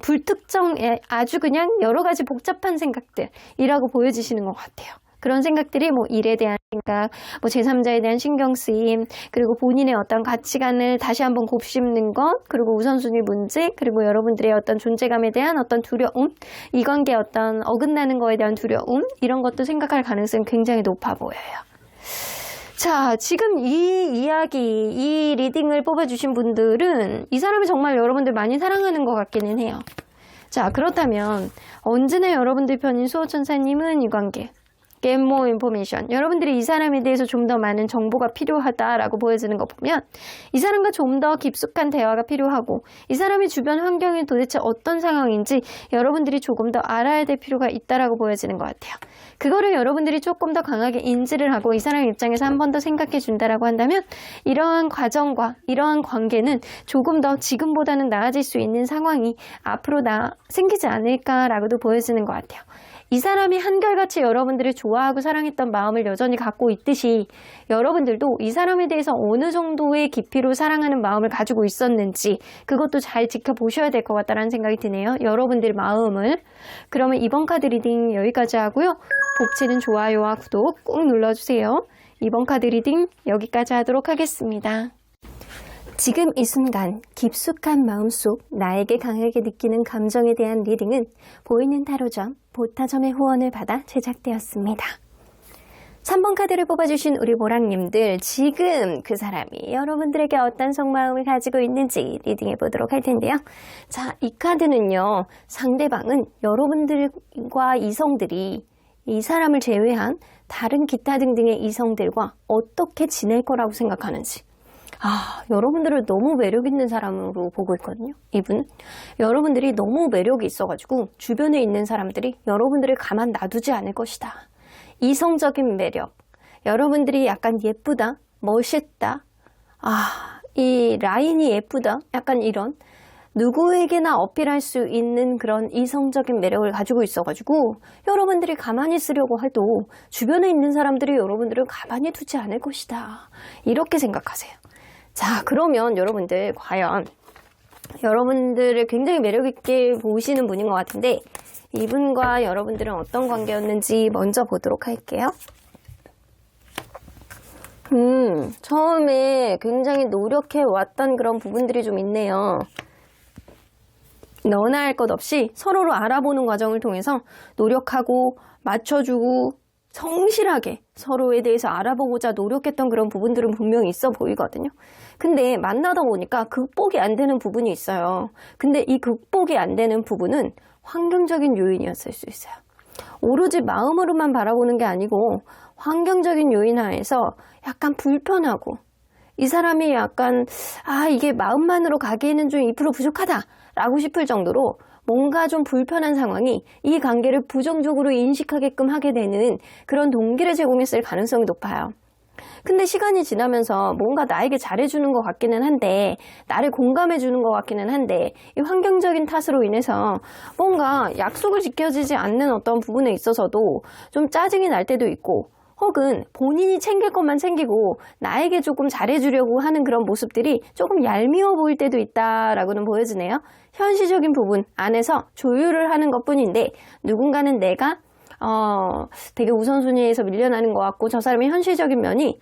불특정의 아주 그냥 여러 가지 복잡한 생각들이라고 보여지시는 것 같아요. 그런 생각들이 뭐 일에 대한 생각, 뭐 제3자에 대한 신경 쓰임, 그리고 본인의 어떤 가치관을 다시 한번 곱씹는 것, 그리고 우선순위 문제, 그리고 여러분들의 어떤 존재감에 대한 어떤 두려움, 이 관계에 어떤 어긋나는 거에 대한 두려움, 이런 것도 생각할 가능성이 굉장히 높아 보여요. 자, 지금 이 이야기, 이 리딩을 뽑아주신 분들은 이 사람이 정말 여러분들 많이 사랑하는 것 같기는 해요. 자, 그렇다면 언제나 여러분들 편인 수호천사님은 이 관계, Get more information. 여러분들이 이 사람에 대해서 좀 더 많은 정보가 필요하다라고 보여지는 거 보면 이 사람과 좀 더 깊숙한 대화가 필요하고 이 사람의 주변 환경이 도대체 어떤 상황인지 여러분들이 조금 더 알아야 될 필요가 있다라고 보여지는 것 같아요. 그거를 여러분들이 조금 더 강하게 인지를 하고 이 사람 입장에서 한 번 더 생각해 준다라고 한다면 이러한 과정과 이러한 관계는 조금 더 지금보다는 나아질 수 있는 상황이 앞으로 생기지 않을까라고도 보여지는 것 같아요. 이 사람이 한결같이 여러분들을 좋아하고 사랑했던 마음을 여전히 갖고 있듯이 여러분들도 이 사람에 대해서 어느 정도의 깊이로 사랑하는 마음을 가지고 있었는지 그것도 잘 지켜보셔야 될 것 같다는 생각이 드네요. 여러분들 마음을. 그러면 이번 카드 리딩 여기까지 하고요. 복치는 좋아요와 구독 꼭 눌러주세요. 이번 카드 리딩 여기까지 하도록 하겠습니다. 지금 이 순간 깊숙한 마음속 나에게 강하게 느끼는 감정에 대한 리딩은 보이는 타로점, 보타점의 후원을 받아 제작되었습니다. 3번 카드를 뽑아주신 우리 보랑님들, 지금 그 사람이 여러분들에게 어떤 속마음을 가지고 있는지 리딩해 보도록 할 텐데요. 자, 이 카드는요, 상대방은 여러분들과 이성들이 이 사람을 제외한 다른 기타 등등의 이성들과 어떻게 지낼 거라고 생각하는지. 여러분들을 너무 매력 있는 사람으로 보고 있거든요. 이분은 여러분들이 너무 매력이 있어가지고 주변에 있는 사람들이 여러분들을 가만 놔두지 않을 것이다. 이성적인 매력, 여러분들이 약간 예쁘다, 멋있다, 이 라인이 예쁘다, 약간 이런 누구에게나 어필할 수 있는 그런 이성적인 매력을 가지고 있어가지고 여러분들이 가만히 있으려고 해도 주변에 있는 사람들이 여러분들을 가만히 두지 않을 것이다. 이렇게 생각하세요. 자, 그러면 여러분들 과연 여러분들을 굉장히 매력있게 보시는 분인 것 같은데 이분과 여러분들은 어떤 관계였는지 먼저 보도록 할게요. 처음에 굉장히 노력해왔던 그런 부분들이 좀 있네요. 너나 할 것 없이 서로를 알아보는 과정을 통해서 노력하고 맞춰주고 성실하게 서로에 대해서 알아보고자 노력했던 그런 부분들은 분명히 있어 보이거든요. 근데 만나다 보니까 극복이 안 되는 부분이 있어요. 근데 이 극복이 안 되는 부분은 환경적인 요인이었을 수 있어요. 오로지 마음으로만 바라보는 게 아니고 환경적인 요인 하에서 약간 불편하고 이 사람이 약간 이게 마음만으로 가기에는 좀 2% 부족하다 라고 싶을 정도로 뭔가 좀 불편한 상황이 이 관계를 부정적으로 인식하게끔 하게 되는 그런 동기를 제공했을 가능성이 높아요. 근데 시간이 지나면서 뭔가 나에게 잘해주는 것 같기는 한데 나를 공감해주는 것 같기는 한데 이 환경적인 탓으로 인해서 뭔가 약속을 지켜지지 않는 어떤 부분에 있어서도 좀 짜증이 날 때도 있고 혹은 본인이 챙길 것만 챙기고 나에게 조금 잘해주려고 하는 그런 모습들이 조금 얄미워 보일 때도 있다라고는 보여지네요. 현실적인 부분 안에서 조율을 하는 것뿐인데 누군가는 내가 되게 우선순위에서 밀려나는 것 같고 저 사람의 현실적인 면이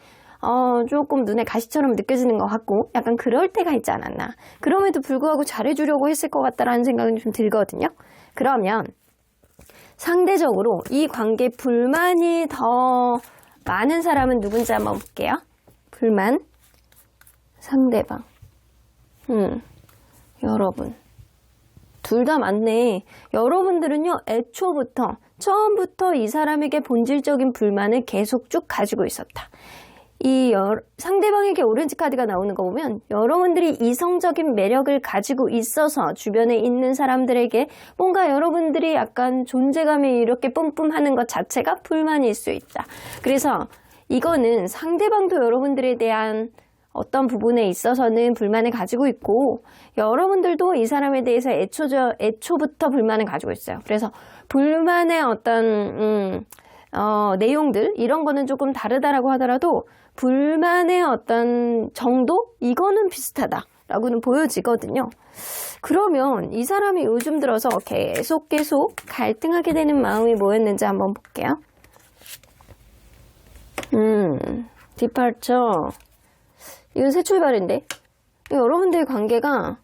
조금 눈에 가시처럼 느껴지는 것 같고 약간 그럴 때가 있지 않았나. 그럼에도 불구하고 잘해주려고 했을 것 같다라는 생각은 좀 들거든요. 그러면 상대적으로 이 관계에 불만이 더 많은 사람은 누군지 한번 볼게요. 불만, 상대방, 여러분. 둘 다 맞네. 여러분들은요, 애초부터, 처음부터 이 사람에게 본질적인 불만을 계속 쭉 가지고 있었다. 상대방에게 오렌지 카드가 나오는 거 보면 여러분들이 이성적인 매력을 가지고 있어서 주변에 있는 사람들에게 뭔가 여러분들이 약간 존재감이 이렇게 뿜뿜하는 것 자체가 불만일 수 있다. 그래서 이거는 상대방도 여러분들에 대한 어떤 부분에 있어서는 불만을 가지고 있고 여러분들도 이 사람에 대해서 애초부터 불만을 가지고 있어요. 그래서 불만의 어떤 내용들 이런 거는 조금 다르다라고 하더라도 불만의 어떤 정도? 이거는 비슷하다라고는 보여지거든요. 그러면 이 사람이 요즘 들어서 계속 갈등하게 되는 마음이 뭐였는지 한번 볼게요. 디파처. 이건 새 출발인데 여러분들의 관계가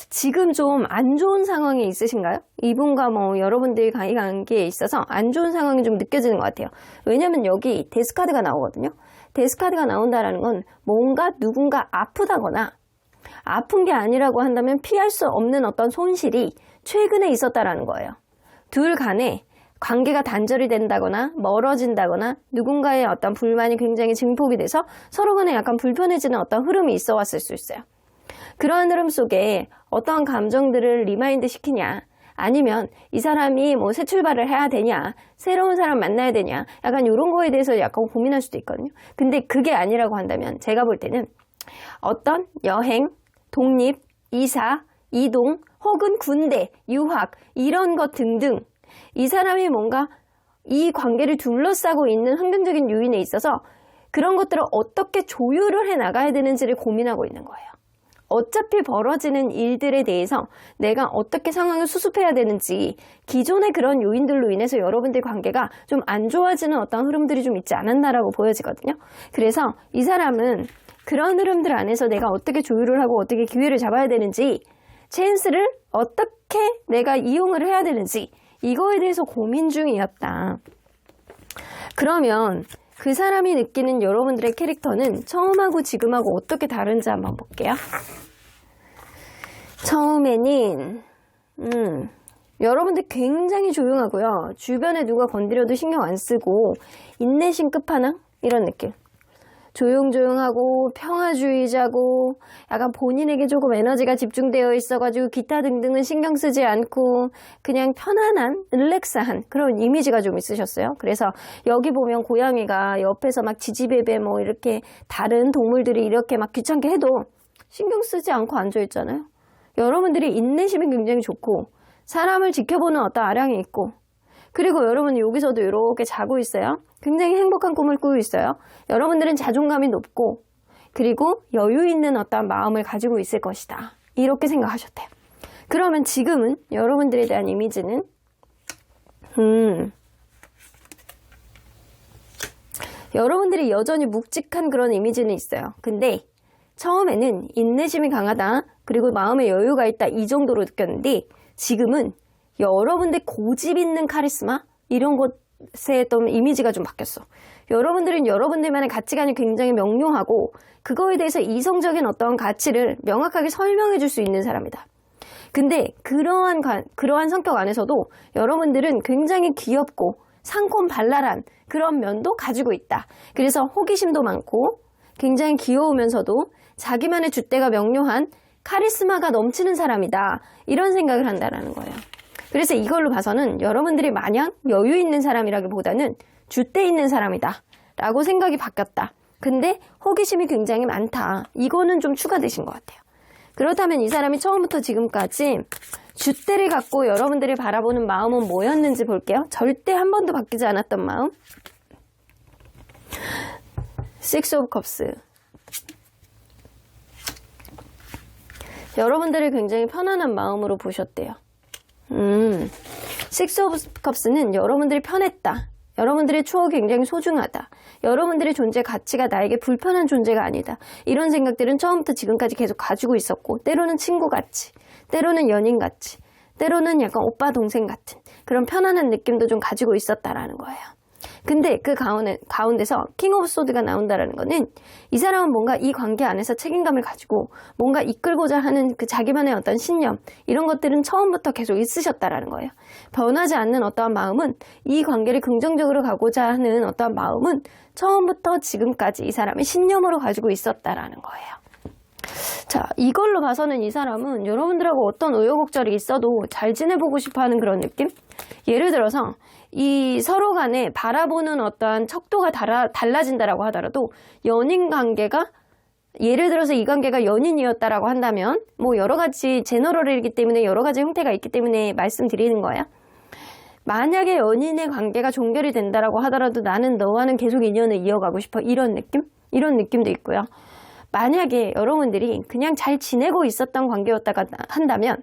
지금 좀 안 좋은 상황에 있으신가요? 이분과 여러분들의 관계에 있어서 안 좋은 상황이 좀 느껴지는 것 같아요. 왜냐면 여기 데스카드가 나오거든요. 데스카드가 나온다라는 건 뭔가 누군가 아프다거나 아픈 게 아니라고 한다면 피할 수 없는 어떤 손실이 최근에 있었다라는 거예요. 둘 간에 관계가 단절이 된다거나 멀어진다거나 누군가의 어떤 불만이 굉장히 증폭이 돼서 서로 간에 약간 불편해지는 어떤 흐름이 있어 왔을 수 있어요. 그러한 흐름 속에 어떠한 감정들을 리마인드 시키냐 아니면 이 사람이 새 출발을 해야 되냐 새로운 사람 만나야 되냐 약간 이런 거에 대해서 약간 고민할 수도 있거든요. 근데 그게 아니라고 한다면 제가 볼 때는 어떤 여행, 독립, 이사, 이동 혹은 군대, 유학 이런 것 등등 이 사람이 뭔가 이 관계를 둘러싸고 있는 환경적인 요인에 있어서 그런 것들을 어떻게 조율을 해 나가야 되는지를 고민하고 있는 거예요. 어차피 벌어지는 일들에 대해서 내가 어떻게 상황을 수습해야 되는지 기존의 그런 요인들로 인해서 여러분들 관계가 좀 안 좋아지는 어떤 흐름들이 좀 있지 않았나라고 보여지거든요. 그래서 이 사람은 그런 흐름들 안에서 내가 어떻게 조율을 하고 어떻게 기회를 잡아야 되는지 찬스를 어떻게 내가 이용을 해야 되는지 이거에 대해서 고민 중이었다. 그러면 그 사람이 느끼는 여러분들의 캐릭터는 처음하고 지금하고 어떻게 다른지 한번 볼게요. 처음에는 여러분들 굉장히 조용하고요. 주변에 누가 건드려도 신경 안 쓰고 인내심 끝판왕? 이런 느낌. 조용조용하고 평화주의자고 약간 본인에게 조금 에너지가 집중되어 있어가지고 기타 등등은 신경 쓰지 않고 그냥 편안한 릴렉스한 그런 이미지가 좀 있으셨어요. 그래서 여기 보면 고양이가 옆에서 막 지지배배 뭐 이렇게 다른 동물들이 이렇게 막 귀찮게 해도 신경 쓰지 않고 앉아있잖아요. 여러분들이 인내심이 굉장히 좋고 사람을 지켜보는 어떤 아량이 있고 그리고 여러분 여기서도 이렇게 자고 있어요. 굉장히 행복한 꿈을 꾸고 있어요. 여러분들은 자존감이 높고 그리고 여유 있는 어떤 마음을 가지고 있을 것이다. 이렇게 생각하셨대요. 그러면 지금은 여러분들에 대한 이미지는 여러분들이 여전히 묵직한 그런 이미지는 있어요. 근데 처음에는 인내심이 강하다. 그리고 마음에 여유가 있다. 이 정도로 느꼈는데 지금은 여러분들 고집 있는 카리스마 이런 것에 어떤 이미지가 좀 바뀌었어. 여러분들은 여러분들만의 가치관이 굉장히 명료하고 그거에 대해서 이성적인 어떤 가치를 명확하게 설명해 줄 수 있는 사람이다. 근데 그러한 성격 안에서도 여러분들은 굉장히 귀엽고 상콤발랄한 그런 면도 가지고 있다. 그래서 호기심도 많고 굉장히 귀여우면서도 자기만의 줏대가 명료한 카리스마가 넘치는 사람이다. 이런 생각을 한다는 거예요. 그래서 이걸로 봐서는 여러분들이 마냥 여유 있는 사람이라기보다는 줏대 있는 사람이다 라고 생각이 바뀌었다. 근데 호기심이 굉장히 많다. 이거는 좀 추가되신 것 같아요. 그렇다면 이 사람이 처음부터 지금까지 줏대를 갖고 여러분들이 바라보는 마음은 뭐였는지 볼게요. 절대 한 번도 바뀌지 않았던 마음. Six of Cups. 여러분들을 굉장히 편안한 마음으로 보셨대요. Six of Cups는 여러분들이 편했다. 여러분들의 추억이 굉장히 소중하다. 여러분들의 존재 가치가 나에게 불편한 존재가 아니다. 이런 생각들은 처음부터 지금까지 계속 가지고 있었고 때로는 친구같이, 때로는 연인같이, 때로는 약간 오빠 동생 같은 그런 편안한 느낌도 좀 가지고 있었다라는 거예요. 근데 그 가운데서 킹 오브 소드가 나온다라는 거는 이 사람은 뭔가 이 관계 안에서 책임감을 가지고 뭔가 이끌고자 하는 그 자기만의 어떤 신념 이런 것들은 처음부터 계속 있으셨다라는 거예요. 변하지 않는 어떠한 마음은 이 관계를 긍정적으로 가고자 하는 어떠한 마음은 처음부터 지금까지 이 사람의 신념으로 가지고 있었다라는 거예요. 자, 이걸로 봐서는 이 사람은 여러분들하고 어떤 우여곡절이 있어도 잘 지내보고 싶어하는 그런 느낌? 예를 들어서 이 서로 간에 바라보는 어떠한 척도가 달라진다라고 하더라도 연인 관계가 예를 들어서 이 관계가 연인이었다라고 한다면 뭐 여러 가지 제너럴이기 때문에 여러 가지 형태가 있기 때문에 말씀드리는 거예요. 만약에 연인의 관계가 종결이 된다라고 하더라도 나는 너와는 계속 인연을 이어가고 싶어 이런 느낌? 이런 느낌도 있고요. 만약에 여러분들이 그냥 잘 지내고 있었던 관계였다가 한다면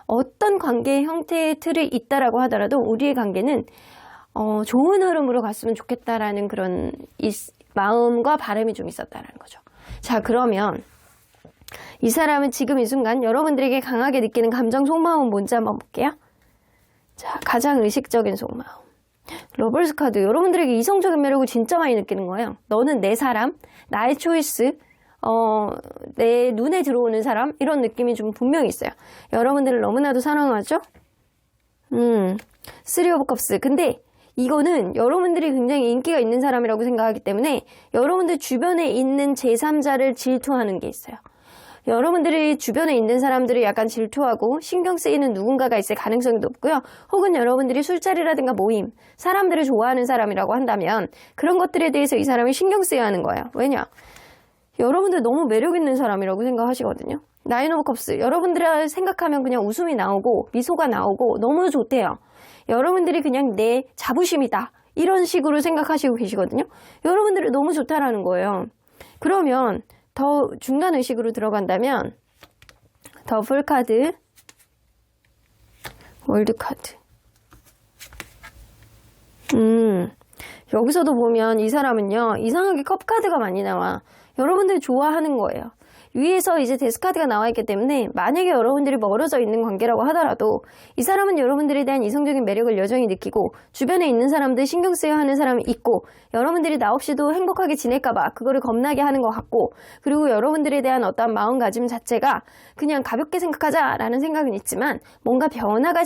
어떤 관계의 형태의 틀이 있다라고 하더라도 우리의 관계는 좋은 흐름으로 갔으면 좋겠다라는 그런 마음과 바람이 좀 있었다라는 거죠. 자, 그러면 이 사람은 지금 이 순간 여러분들에게 강하게 느끼는 감정 속마음은 뭔지 한번 볼게요. 자, 가장 의식적인 속마음. 러버스 카드. 여러분들에게 이성적인 매력을 진짜 많이 느끼는 거예요. 너는 내 사람, 나의 초이스, 내 눈에 들어오는 사람 이런 느낌이 좀 분명히 있어요. 여러분들을 너무나도 사랑하죠? 쓰리 오브 컵스. 근데 이거는 여러분들이 굉장히 인기가 있는 사람이라고 생각하기 때문에 여러분들 주변에 있는 제3자를 질투하는 게 있어요. 여러분들이 주변에 있는 사람들이 약간 질투하고 신경 쓰이는 누군가가 있을 가능성이 높고요. 혹은 여러분들이 술자리라든가 모임, 사람들을 좋아하는 사람이라고 한다면 그런 것들에 대해서 이 사람이 신경 쓰여야 하는 거예요. 왜냐? 여러분들 너무 매력 있는 사람이라고 생각하시거든요. 나인 오브 컵스. 여러분들을 생각하면 그냥 웃음이 나오고 미소가 나오고 너무 좋대요. 여러분들이 그냥 내 자부심이다. 이런 식으로 생각하시고 계시거든요. 여러분들이 너무 좋다라는 거예요. 그러면 더 중간 의식으로 들어간다면 더블 카드, 월드 카드. 여기서도 보면 이 사람은요. 이상하게 컵 카드가 많이 나와. 여러분들이 좋아하는 거예요. 위에서 이제 데스카드가 나와 있기 때문에 만약에 여러분들이 멀어져 있는 관계라고 하더라도 이 사람은 여러분들에 대한 이성적인 매력을 여전히 느끼고 주변에 있는 사람들 신경 쓰여 하는 사람이 있고 여러분들이 나 없이도 행복하게 지낼까봐 그거를 겁나게 하는 것 같고 그리고 여러분들에 대한 어떠한 마음가짐 자체가 그냥 가볍게 생각하자라는 생각은 있지만 뭔가 변화가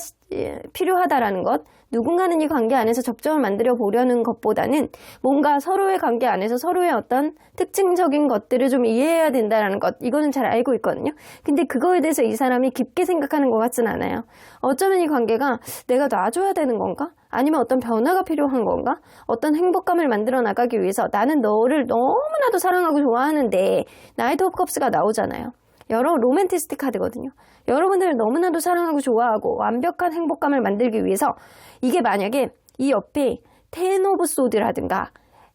필요하다라는 것, 누군가는 이 관계 안에서 접점을 만들어 보려는 것보다는 뭔가 서로의 관계 안에서 서로의 어떤 특징적인 것들을 좀 이해해야 된다는 것, 이거는 잘 알고 있거든요. 근데 그거에 대해서 이 사람이 깊게 생각하는 것 같진 않아요. 어쩌면 이 관계가 내가 놔줘야 되는 건가? 아니면 어떤 변화가 필요한 건가? 어떤 행복감을 만들어 나가기 위해서 나는 너를 너무나도 사랑하고 좋아하는데, 나이트 오브 컵스가 나오잖아요. 여러 로맨티스틱 카드거든요. 여러분들을 너무나도 사랑하고 좋아하고 완벽한 행복감을 만들기 위해서, 이게 만약에 이 옆에 텐 오브 소드라든가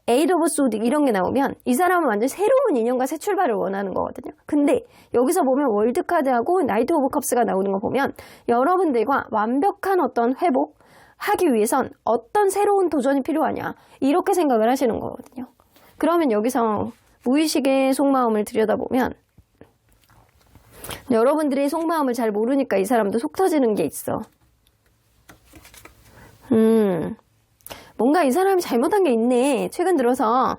에잇 오브 소드 이런 게 나오면 이 사람은 완전 새로운 인연과 새 출발을 원하는 거거든요. 근데 여기서 보면 월드 카드하고 나이트 오브 컵스가 나오는 거 보면 여러분들과 완벽한 어떤 회복 하기 위해선 어떤 새로운 도전이 필요하냐, 이렇게 생각을 하시는 거거든요. 그러면 여기서 무의식의 속마음을 들여다보면 여러분들의 속마음을 잘 모르니까 이 사람도 속 터지는 게 있어. 뭔가 이 사람이 잘못한 게 있네. 최근 들어서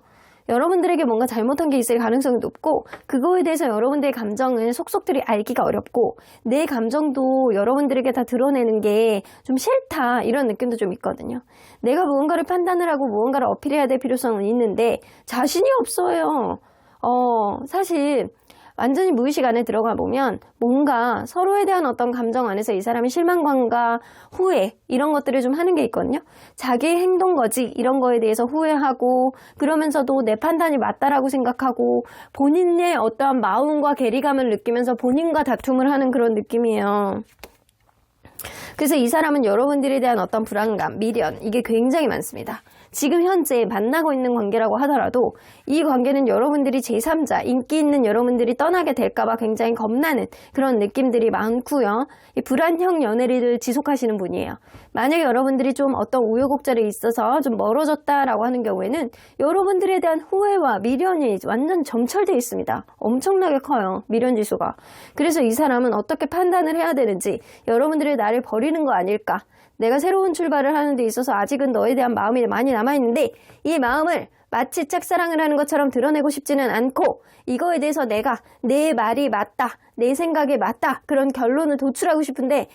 여러분들에게 뭔가 잘못한 게 있을 가능성이 높고, 그거에 대해서 여러분들의 감정을 속속들이 알기가 어렵고, 내 감정도 여러분들에게 다 드러내는 게 좀 싫다, 이런 느낌도 좀 있거든요. 내가 무언가를 판단을 하고 무언가를 어필해야 될 필요성은 있는데 자신이 없어요. 사실 완전히 무의식 안에 들어가 보면 뭔가 서로에 대한 어떤 감정 안에서 이 사람이 실망감과 후회, 이런 것들을 좀 하는 게 있거든요. 자기의 행동 거지 이런 거에 대해서 후회하고, 그러면서도 내 판단이 맞다라고 생각하고 본인의 어떠한 마음과 괴리감을 느끼면서 본인과 다툼을 하는 그런 느낌이에요. 그래서 이 사람은 여러분들에 대한 어떤 불안감, 미련, 이게 굉장히 많습니다. 지금 현재 만나고 있는 관계라고 하더라도 이 관계는 여러분들이 제3자, 인기 있는 여러분들이 떠나게 될까봐 굉장히 겁나는 그런 느낌들이 많고요. 이 불안형 연애를 지속하시는 분이에요. 만약에 여러분들이 좀 어떤 우여곡절에 있어서 좀 멀어졌다라고 하는 경우에는 여러분들에 대한 후회와 미련이 완전 점철되어 있습니다. 엄청나게 커요, 미련 지수가. 그래서 이 사람은 어떻게 판단을 해야 되는지, 여러분들이 나를 버리는 거 아닐까, 내가 새로운 출발을 하는 데 있어서 아직은 너에 대한 마음이 많이 남아있는데 이 마음을 마치 짝사랑을 하는 것처럼 드러내고 싶지는 않고, 이거에 대해서 내가 내 말이 맞다, 내 생각이 맞다, 그런 결론을 도출하고 싶은데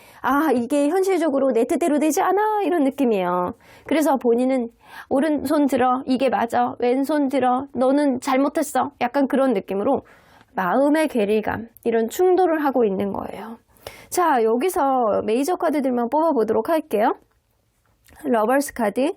이게 현실적으로 내 뜻대로 되지 않아, 이런 느낌이에요. 그래서 본인은 오른손 들어, 이게 맞아, 왼손 들어, 너는 잘못했어, 약간 그런 느낌으로 마음의 괴리감, 이런 충돌을 하고 있는 거예요. 자, 여기서 메이저 카드들만 뽑아보도록 할게요. 러버스 카드,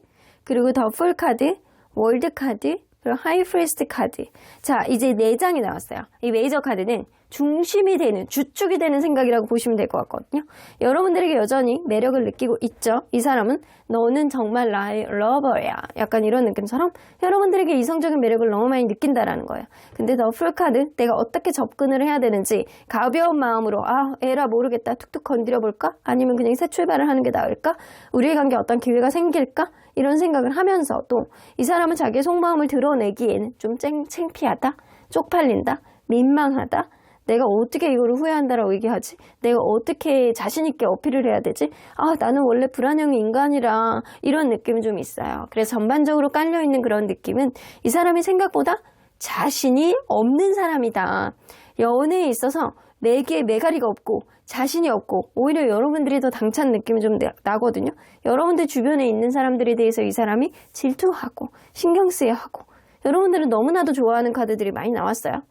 그리고 더 풀 카드, 월드 카드, 그리고 하이 프리스트 카드. 자, 이제 4장이 나왔어요. 이 메이저 카드는 중심이 되는, 주축이 되는 생각이라고 보시면 될 것 같거든요. 여러분들에게 여전히 매력을 느끼고 있죠. 이 사람은 너는 정말 나의 러버야, 약간 이런 느낌처럼 여러분들에게 이성적인 매력을 너무 많이 느낀다라는 거예요. 근데 더 풀 카드, 내가 어떻게 접근을 해야 되는지 가벼운 마음으로 에라 모르겠다, 툭툭 건드려 볼까? 아니면 그냥 새 출발을 하는 게 나을까? 우리의 관계에 어떤 기회가 생길까? 이런 생각을 하면서도 이 사람은 자기의 속마음을 드러내기에는 좀 창피하다, 쪽팔린다, 민망하다, 내가 어떻게 이거를 후회한다라고 얘기하지? 내가 어떻게 자신있게 어필을 해야 되지? 나는 원래 불안형 인간이라, 이런 느낌이 좀 있어요. 그래서 전반적으로 깔려있는 그런 느낌은 이 사람이 생각보다 자신이 없는 사람이다. 연애에 있어서 내게 매가리가 없고 자신이 없고 오히려 여러분들이 더 당찬 느낌이 좀 나거든요. 여러분들 주변에 있는 사람들에 대해서 이 사람이 질투하고 신경 쓰여하고, 여러분들은 너무나도 좋아하는 카드들이 많이 나왔어요.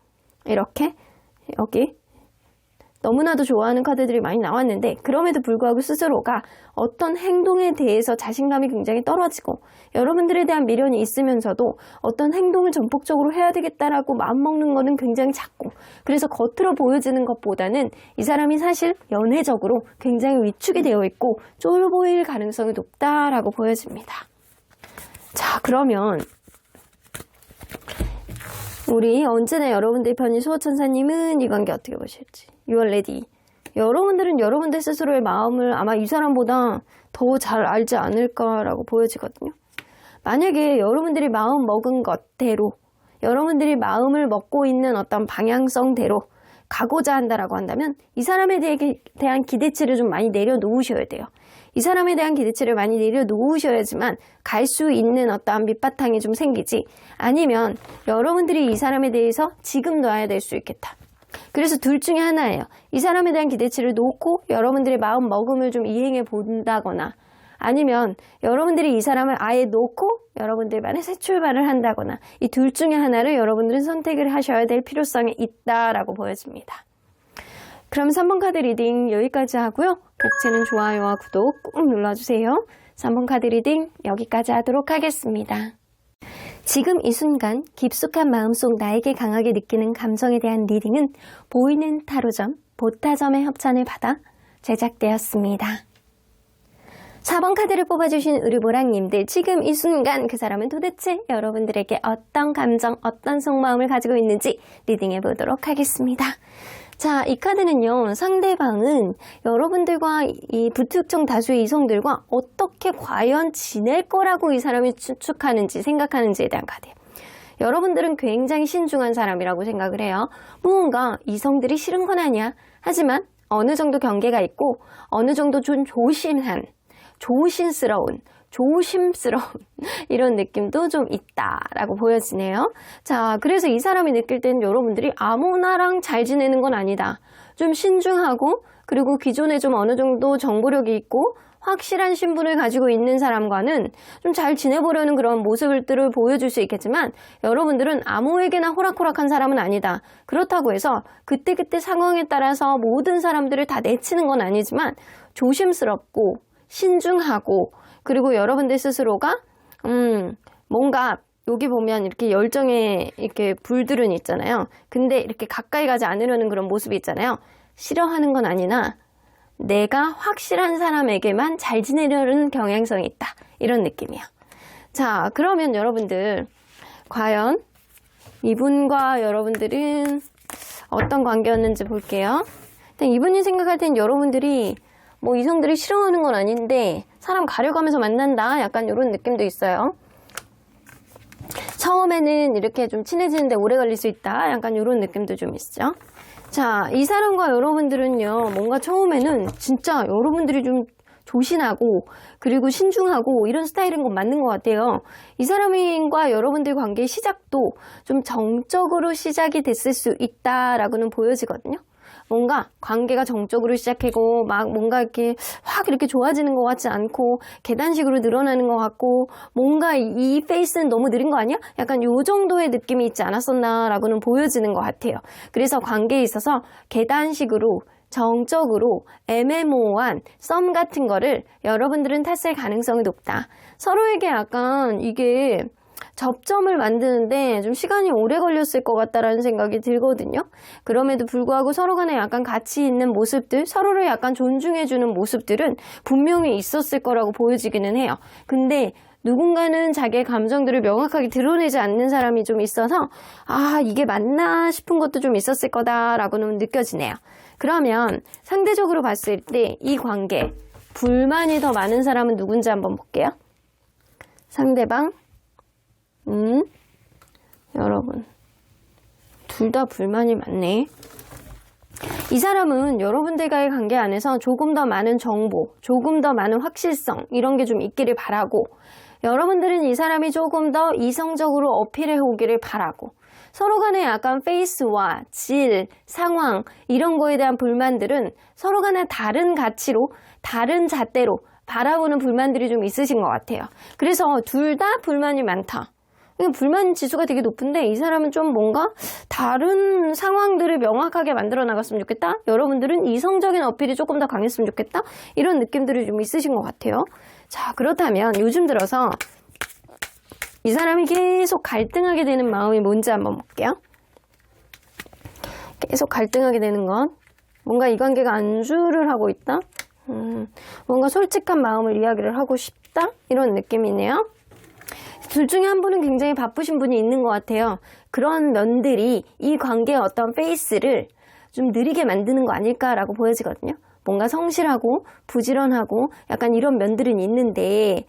이렇게 여기 너무나도 좋아하는 카드들이 많이 나왔는데, 그럼에도 불구하고 스스로가 어떤 행동에 대해서 자신감이 굉장히 떨어지고 여러분들에 대한 미련이 있으면서도 어떤 행동을 전폭적으로 해야 되겠다라고 마음먹는 거는 굉장히 작고, 그래서 겉으로 보여지는 것보다는 이 사람이 사실 연애적으로 굉장히 위축이 되어 있고 쫄보일 가능성이 높다라고 보여집니다. 자, 그러면 우리 언제나 여러분들 편인 수호천사님은 이 관계 어떻게 보실지. You are ready. 여러분들은 여러분들 스스로의 마음을 아마 이 사람보다 더 잘 알지 않을까라고 보여지거든요. 만약에 여러분들이 마음 먹은 것대로, 여러분들이 마음을 먹고 있는 어떤 방향성대로 가고자 한다라고 한다면 이 사람에 대한 기대치를 좀 많이 내려놓으셔야 돼요. 이 사람에 대한 기대치를 많이 내려놓으셔야지만 갈 수 있는 어떠한 밑바탕이 좀 생기지, 아니면 여러분들이 이 사람에 대해서 지금 놔야 될 수 있겠다. 그래서 둘 중에 하나예요. 이 사람에 대한 기대치를 놓고 여러분들의 마음 먹음을 좀 이행해 본다거나, 아니면 여러분들이 이 사람을 아예 놓고 여러분들만의 새 출발을 한다거나, 이 둘 중에 하나를 여러분들은 선택을 하셔야 될 필요성이 있다라고 보여집니다. 그럼 3번 카드 리딩 여기까지 하고요. 복채는 좋아요와 구독 꾹 눌러주세요. 3번 카드 리딩 여기까지 하도록 하겠습니다. 지금 이 순간 깊숙한 마음속 나에게 강하게 느끼는 감정에 대한 리딩은 보이는 타로점, 보타점의 협찬을 받아 제작되었습니다. 4번 카드를 뽑아주신 의류보랑님들, 지금 이 순간 그 사람은 도대체 여러분들에게 어떤 감정, 어떤 속마음을 가지고 있는지 리딩해 보도록 하겠습니다. 자, 이 카드는요, 상대방은 여러분들과 이 불특정 다수의 이성들과 어떻게 과연 지낼 거라고 이 사람이 추측하는지, 생각하는지에 대한 카드예요. 여러분들은 굉장히 신중한 사람이라고 생각을 해요. 무언가 이성들이 싫은 건 아니야. 하지만 어느 정도 경계가 있고 어느 정도 좀 조심스러운 이런 느낌도 좀 있다라고 보여지네요. 자, 그래서 이 사람이 느낄 때는 여러분들이 아무나랑 잘 지내는 건 아니다. 좀 신중하고, 그리고 기존에 좀 어느 정도 정보력이 있고 확실한 신분을 가지고 있는 사람과는 좀 잘 지내보려는 그런 모습들을 보여줄 수 있겠지만, 여러분들은 아무에게나 호락호락한 사람은 아니다. 그렇다고 해서 그때그때 상황에 따라서 모든 사람들을 다 내치는 건 아니지만 조심스럽고 신중하고, 그리고 여러분들 스스로가 뭔가 여기 보면 이렇게 열정의 이렇게 불들은 있잖아요. 근데 이렇게 가까이 가지 않으려는 그런 모습이 있잖아요. 싫어하는 건 아니나 내가 확실한 사람에게만 잘 지내려는 경향성이 있다. 이런 느낌이에요. 자, 그러면 여러분들 과연 이분과 여러분들은 어떤 관계였는지 볼게요. 일단 이분이 생각할 땐 여러분들이 뭐 이성들이 싫어하는 건 아닌데 사람 가려가면서 만난다, 약간 이런 느낌도 있어요. 처음에는 이렇게 좀 친해지는데 오래 걸릴 수 있다, 약간 이런 느낌도 좀 있죠. 자, 이 사람과 여러분들은요, 뭔가 처음에는 진짜 여러분들이 좀 조신하고 그리고 신중하고 이런 스타일인 건 맞는 것 같아요. 이 사람과 여러분들 관계의 시작도 좀 정적으로 시작이 됐을 수 있다라고는 보여지거든요. 뭔가 관계가 정적으로 시작하고 막 뭔가 이렇게 확 이렇게 좋아지는 것 같지 않고 계단식으로 늘어나는 것 같고, 뭔가 이 페이스는 너무 느린 거 아니야? 약간 요 정도의 느낌이 있지 않았었나 라고는 보여지는 것 같아요. 그래서 관계에 있어서 계단식으로 정적으로 애매모호한 썸 같은 거를 여러분들은 탔을 가능성이 높다. 서로에게 약간 이게 접점을 만드는데 좀 시간이 오래 걸렸을 것 같다라는 생각이 들거든요. 그럼에도 불구하고 서로 간에 약간 가치 있는 모습들, 서로를 약간 존중해주는 모습들은 분명히 있었을 거라고 보여지기는 해요. 근데 누군가는 자기의 감정들을 명확하게 드러내지 않는 사람이 좀 있어서 이게 맞나 싶은 것도 좀 있었을 거다라고는 느껴지네요. 그러면 상대적으로 봤을 때 이 관계, 불만이 더 많은 사람은 누군지 한번 볼게요. 상대방, 여러분, 둘 다 불만이 많네. 이 사람은 여러분들과의 관계 안에서 조금 더 많은 정보, 조금 더 많은 확실성, 이런 게 좀 있기를 바라고, 여러분들은 이 사람이 조금 더 이성적으로 어필해 오기를 바라고, 서로 간에 약간 페이스와 질, 상황, 이런 거에 대한 불만들은 서로 간에 다른 가치로, 다른 잣대로 바라보는 불만들이 좀 있으신 것 같아요. 그래서 둘 다 불만이 많다. 불만 지수가 되게 높은데 이 사람은 좀 뭔가 다른 상황들을 명확하게 만들어 나갔으면 좋겠다. 여러분들은 이성적인 어필이 조금 더 강했으면 좋겠다. 이런 느낌들이 좀 있으신 것 같아요. 자, 그렇다면 요즘 들어서 이 사람이 계속 갈등하게 되는 마음이 뭔지 한번 볼게요. 계속 갈등하게 되는 건 뭔가 이 관계가 안주를 하고 있다. 뭔가 솔직한 마음을 이야기를 하고 싶다. 이런 느낌이네요. 둘 중에 한 분은 굉장히 바쁘신 분이 있는 것 같아요. 그런 면들이 이 관계의 어떤 페이스를 좀 느리게 만드는 거 아닐까라고 보여지거든요. 뭔가 성실하고 부지런하고 약간 이런 면들은 있는데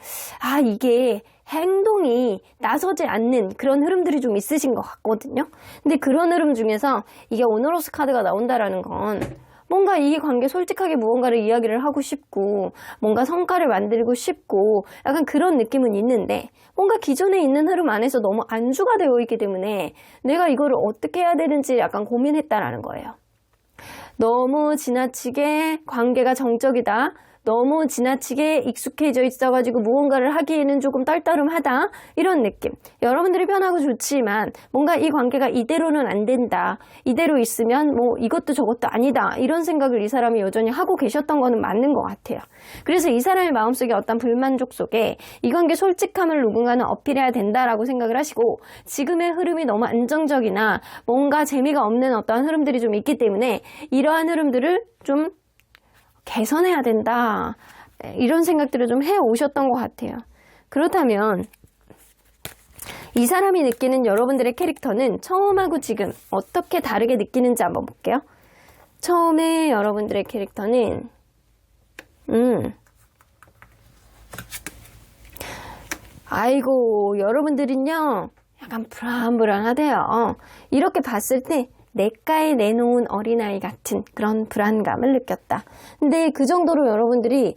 이게 행동이 나서지 않는 그런 흐름들이 좀 있으신 것 같거든요. 근데 그런 흐름 중에서 이게 오너로스 카드가 나온다라는 건 뭔가 이 관계 솔직하게 무언가를 이야기를 하고 싶고 뭔가 성과를 만들고 싶고 약간 그런 느낌은 있는데 뭔가 기존에 있는 흐름 안에서 너무 안주가 되어 있기 때문에 내가 이거를 어떻게 해야 되는지 약간 고민했다라는 거예요. 너무 지나치게 관계가 정적이다. 너무 지나치게 익숙해져 있어가지고 무언가를 하기에는 조금 떨떠름하다. 이런 느낌. 여러분들이 편하고 좋지만 뭔가 이 관계가 이대로는 안 된다. 이대로 있으면 뭐 이것도 저것도 아니다. 이런 생각을 이 사람이 여전히 하고 계셨던 거는 맞는 것 같아요. 그래서 이 사람의 마음속에 어떤 불만족 속에 이 관계 솔직함을 누군가는 어필해야 된다라고 생각을 하시고 지금의 흐름이 너무 안정적이나 뭔가 재미가 없는 어떤 흐름들이 좀 있기 때문에 이러한 흐름들을 좀 개선해야 된다. 이런 생각들을 좀 해오셨던 것 같아요. 그렇다면 이 사람이 느끼는 여러분들의 캐릭터는 처음하고 지금 어떻게 다르게 느끼는지 한번 볼게요. 처음에 여러분들의 캐릭터는 아이고 여러분들은요 약간 불안불안하대요. 이렇게 봤을 때 냇가에 내놓은 어린아이 같은 그런 불안감을 느꼈다. 근데 그 정도로 여러분들이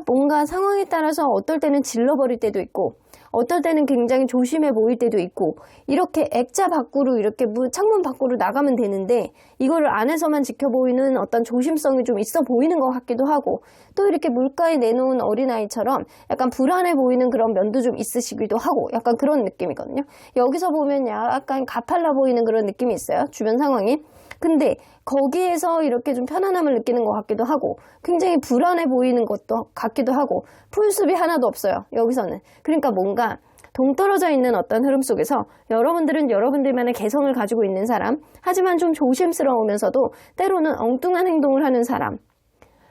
뭔가 상황에 따라서 어떨 때는 질러버릴 때도 있고 어떨 때는 굉장히 조심해 보일 때도 있고 이렇게 액자 밖으로 이렇게 창문 밖으로 나가면 되는데 이거를 안에서만 지켜보이는 어떤 조심성이 좀 있어 보이는 것 같기도 하고 또 이렇게 물가에 내놓은 어린아이처럼 약간 불안해 보이는 그런 면도 좀 있으시기도 하고 약간 그런 느낌이거든요. 여기서 보면 약간 가팔라 보이는 그런 느낌이 있어요. 주변 상황이. 근데 거기에서 이렇게 좀 편안함을 느끼는 것 같기도 하고 굉장히 불안해 보이는 것도 같기도 하고 풀숲이 하나도 없어요. 여기서는. 그러니까 뭔가 동떨어져 있는 어떤 흐름 속에서 여러분들은 여러분들만의 개성을 가지고 있는 사람 하지만 좀 조심스러우면서도 때로는 엉뚱한 행동을 하는 사람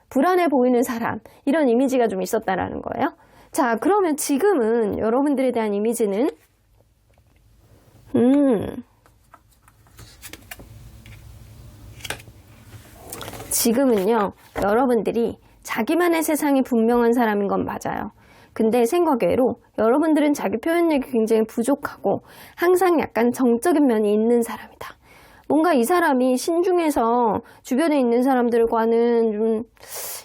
불안해 보이는 사람 이런 이미지가 좀 있었다라는 거예요. 자 그러면 지금은 여러분들에 대한 이미지는 지금은요 여러분들이 자기만의 세상이 분명한 사람인 건 맞아요. 근데 생각외로 여러분들은 자기 표현력이 굉장히 부족하고 항상 약간 정적인 면이 있는 사람이다. 뭔가 이 사람이 신중해서 주변에 있는 사람들과는 좀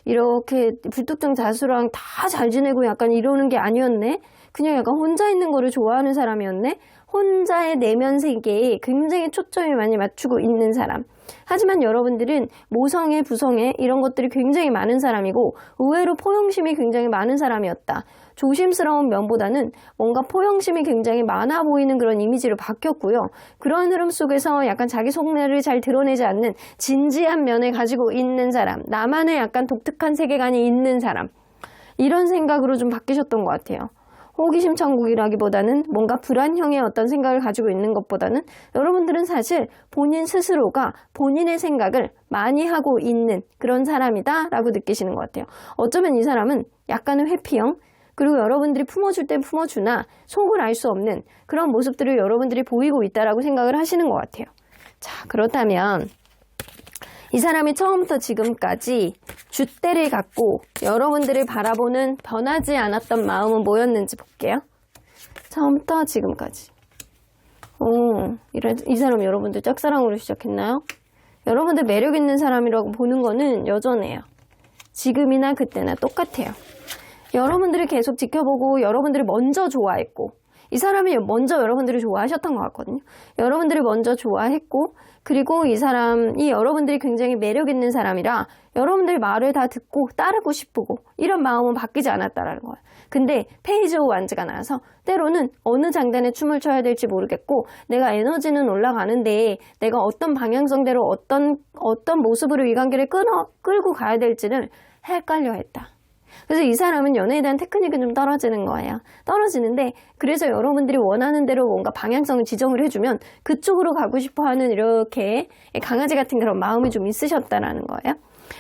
이렇게 불특정다수랑 다 잘 지내고 약간 이러는 게 아니었네. 그냥 약간 혼자 있는 거를 좋아하는 사람이었네. 혼자의 내면 세계에 굉장히 초점이 많이 맞추고 있는 사람. 하지만 여러분들은 모성애, 부성애 이런 것들이 굉장히 많은 사람이고 의외로 포용심이 굉장히 많은 사람이었다. 조심스러운 면보다는 뭔가 포용심이 굉장히 많아 보이는 그런 이미지로 바뀌었고요. 그런 흐름 속에서 약간 자기 속내를 잘 드러내지 않는 진지한 면을 가지고 있는 사람, 나만의 약간 독특한 세계관이 있는 사람 이런 생각으로 좀 바뀌셨던 것 같아요. 호기심 천국이라기보다는 뭔가 불안형의 어떤 생각을 가지고 있는 것보다는 여러분들은 사실 본인 스스로가 본인의 생각을 많이 하고 있는 그런 사람이다 라고 느끼시는 것 같아요. 어쩌면 이 사람은 약간은 회피형 그리고 여러분들이 품어줄 땐 품어주나 속을 알 수 없는 그런 모습들을 여러분들이 보이고 있다라고 생각을 하시는 것 같아요. 자 그렇다면 이 사람이 처음부터 지금까지 줏대를 갖고 여러분들을 바라보는 변하지 않았던 마음은 뭐였는지 볼게요. 처음부터 지금까지. 이 사람 여러분들 짝사랑으로 시작했나요? 여러분들 매력 있는 사람이라고 보는 거는 여전해요. 지금이나 그때나 똑같아요. 여러분들을 계속 지켜보고 여러분들을 먼저 좋아했고 이 사람이 먼저 여러분들을 좋아하셨던 것 같거든요. 여러분들을 먼저 좋아했고 그리고 이 사람이 여러분들이 굉장히 매력 있는 사람이라 여러분들 말을 다 듣고 따르고 싶고 이런 마음은 바뀌지 않았다라는 거예요. 근데 페이지 오브 완즈가 나와서 때로는 어느 장단에 춤을 춰야 될지 모르겠고 내가 에너지는 올라가는데 내가 어떤 방향성대로 어떤 모습으로 이 관계를 끌고 가야 될지를 헷갈려 했다. 그래서 이 사람은 연애에 대한 테크닉은 좀 떨어지는 거예요. 떨어지는데 그래서 여러분들이 원하는 대로 뭔가 방향성을 지정을 해주면 그쪽으로 가고 싶어하는 이렇게 강아지 같은 그런 마음이 좀 있으셨다라는 거예요.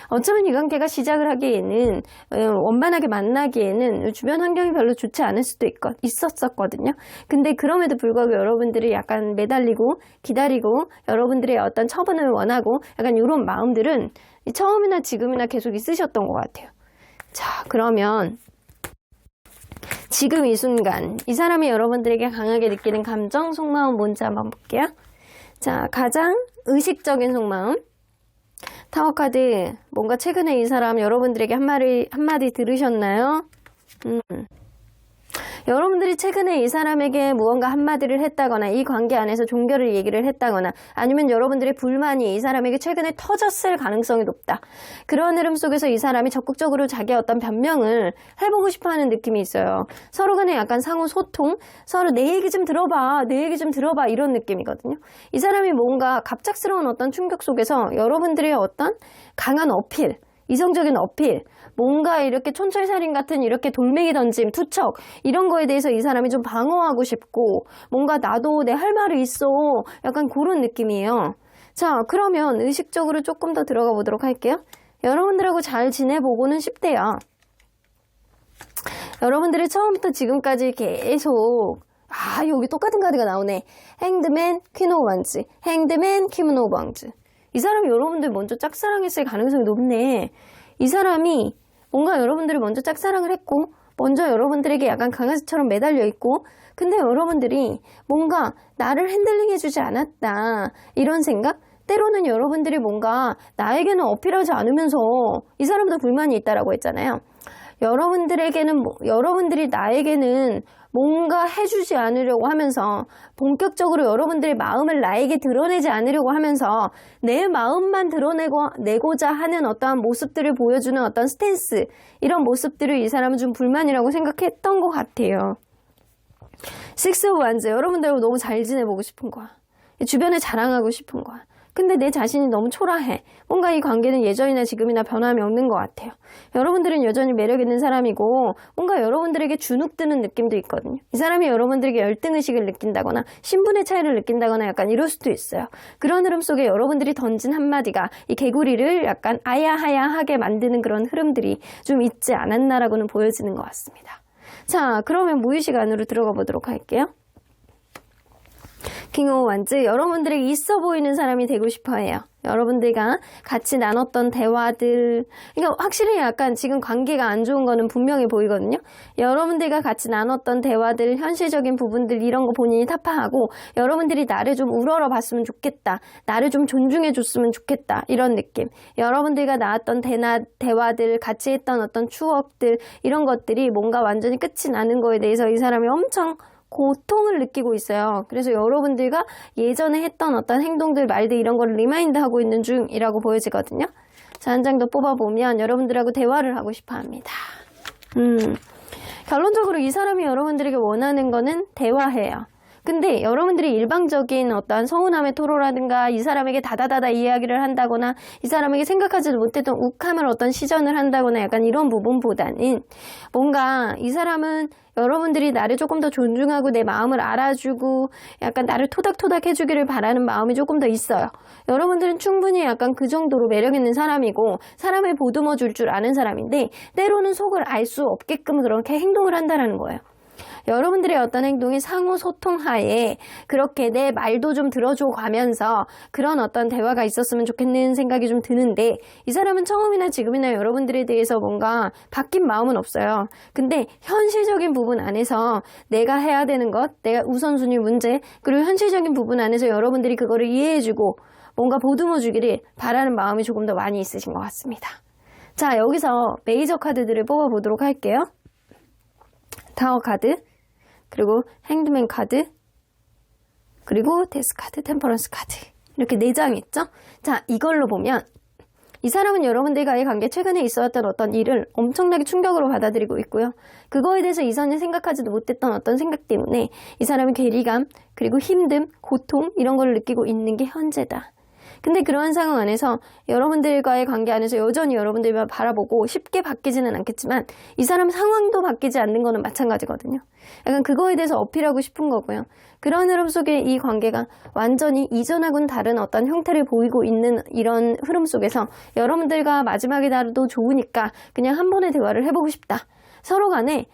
어쩌면 이 관계가 시작을 하기에는 원만하게 만나기에는 주변 환경이 별로 좋지 않을 수도 있었거든요. 근데 그럼에도 불구하고 여러분들이 약간 매달리고 기다리고 여러분들의 어떤 처분을 원하고 약간 이런 마음들은 처음이나 지금이나 계속 있으셨던 것 같아요. 자, 그러면 지금 이 순간 이 사람이 여러분들에게 강하게 느끼는 감정, 속마음 뭔지 한번 볼게요. 자, 가장 의식적인 속마음. 타워 카드, 뭔가 최근에 이 사람 여러분들에게 한마디 들으셨나요? 여러분들이 최근에 이 사람에게 무언가 한마디를 했다거나 이 관계 안에서 종결을 얘기를 했다거나 아니면 여러분들의 불만이 이 사람에게 최근에 터졌을 가능성이 높다. 그런 흐름 속에서 이 사람이 적극적으로 자기의 어떤 변명을 해보고 싶어하는 느낌이 있어요. 서로 간에 약간 상호 소통, 서로 내 얘기 좀 들어봐, 내 얘기 좀 들어봐 이런 느낌이거든요. 이 사람이 뭔가 갑작스러운 어떤 충격 속에서 여러분들의 어떤 강한 어필, 이성적인 어필, 뭔가 이렇게 촌철살인 같은 이렇게 돌멩이 던짐, 투척 이런 거에 대해서 이 사람이 좀 방어하고 싶고 뭔가 나도 내 할 말이 있어 약간 그런 느낌이에요. 자, 그러면 의식적으로 조금 더 들어가 보도록 할게요. 여러분들하고 잘 지내보고는 10대야. 여러분들이 처음부터 지금까지 계속 여기 똑같은 카드가 나오네. 행드맨, 퀸 오브 원즈, 행드맨, 퀸 오브 원즈. 이 사람이 여러분들 먼저 짝사랑했을 가능성이 높네. 이 사람이 뭔가 여러분들을 먼저 짝사랑을 했고 먼저 여러분들에게 약간 강아지처럼 매달려 있고 근데 여러분들이 뭔가 나를 핸들링해주지 않았다 이런 생각? 때로는 여러분들이 뭔가 나에게는 어필하지 않으면서 이 사람도 불만이 있다라고 했잖아요. 여러분들이 나에게는 뭔가 해주지 않으려고 하면서 본격적으로 여러분들의 마음을 나에게 드러내지 않으려고 하면서 내 마음만 드러내고자 하는 어떠한 모습들을 보여주는 어떤 스탠스 이런 모습들을 이 사람은 좀 불만이라고 생각했던 것 같아요. 식스 오브 원즈 여러분들하고 너무 잘 지내보고 싶은 거야. 주변에 자랑하고 싶은 거야. 근데 내 자신이 너무 초라해. 뭔가 이 관계는 예전이나 지금이나 변함이 없는 것 같아요. 여러분들은 여전히 매력 있는 사람이고 뭔가 여러분들에게 주눅드는 느낌도 있거든요. 이 사람이 여러분들에게 열등의식을 느낀다거나 신분의 차이를 느낀다거나 약간 이럴 수도 있어요. 그런 흐름 속에 여러분들이 던진 한마디가 이 개구리를 약간 아야하야하게 만드는 그런 흐름들이 좀 있지 않았나라고는 보여지는 것 같습니다. 자, 그러면 무의식 안으로 들어가 보도록 할게요. 킹 오브 원즈 여러분들에게 있어 보이는 사람이 되고 싶어해요. 여러분들과 같이 나눴던 대화들 그러니까 확실히 약간 지금 관계가 안 좋은 거는 분명히 보이거든요. 여러분들과 같이 나눴던 대화들 현실적인 부분들 이런 거 본인이 타파하고 여러분들이 나를 좀 우러러 봤으면 좋겠다. 나를 좀 존중해 줬으면 좋겠다. 이런 느낌. 여러분들과 나왔던 대화들 같이 했던 어떤 추억들 이런 것들이 뭔가 완전히 끝이 나는 거에 대해서 이 사람이 엄청 고통을 느끼고 있어요. 그래서 여러분들과 예전에 했던 어떤 행동들, 말들 이런 거를 리마인드하고 있는 중이라고 보여지거든요. 자, 한 장 더 뽑아보면 여러분들하고 대화를 하고 싶어 합니다. 결론적으로 이 사람이 여러분들에게 원하는 거는 대화해요. 근데 여러분들이 일방적인 어떠한 서운함의 토로라든가 이 사람에게 다다다다 이야기를 한다거나 이 사람에게 생각하지도 못했던 욱함을 어떤 시전을 한다거나 약간 이런 부분보다는 뭔가 이 사람은 여러분들이 나를 조금 더 존중하고 내 마음을 알아주고 약간 나를 토닥토닥 해주기를 바라는 마음이 조금 더 있어요. 여러분들은 충분히 약간 그 정도로 매력 있는 사람이고 사람을 보듬어 줄 줄 아는 사람인데 때로는 속을 알 수 없게끔 그렇게 행동을 한다는 거예요. 여러분들의 어떤 행동이 상호 소통하에 그렇게 내 말도 좀 들어줘 가면서 그런 어떤 대화가 있었으면 좋겠는 생각이 좀 드는데 이 사람은 처음이나 지금이나 여러분들에 대해서 뭔가 바뀐 마음은 없어요. 근데 현실적인 부분 안에서 내가 해야 되는 것, 내가 우선순위 문제 그리고 현실적인 부분 안에서 여러분들이 그거를 이해해주고 뭔가 보듬어 주기를 바라는 마음이 조금 더 많이 있으신 것 같습니다. 자, 여기서 메이저 카드들을 뽑아보도록 할게요. 타워 카드 그리고 행드맨 카드 그리고 데스 카드, 템퍼런스 카드 이렇게 4장 있죠? 자, 이걸로 보면 이 사람은 여러분들과의 관계 최근에 있었던 어떤 일을 엄청나게 충격으로 받아들이고 있고요. 그거에 대해서 이전에 생각하지도 못했던 어떤 생각 때문에 이 사람이 괴리감 그리고 힘듦, 고통 이런 걸 느끼고 있는 게 현재다. 근데 그러한 상황 안에서 여러분들과의 관계 안에서 여전히 여러분들만 바라보고 쉽게 바뀌지는 않겠지만 이 사람 상황도 바뀌지 않는 거는 마찬가지거든요. 약간 그거에 대해서 어필하고 싶은 거고요. 그런 흐름 속에 이 관계가 완전히 이전하고는 다른 어떤 형태를 보이고 있는 이런 흐름 속에서 여러분들과 마지막에 나도 좋으니까 그냥 한 번의 대화를 해보고 싶다. 서로 간에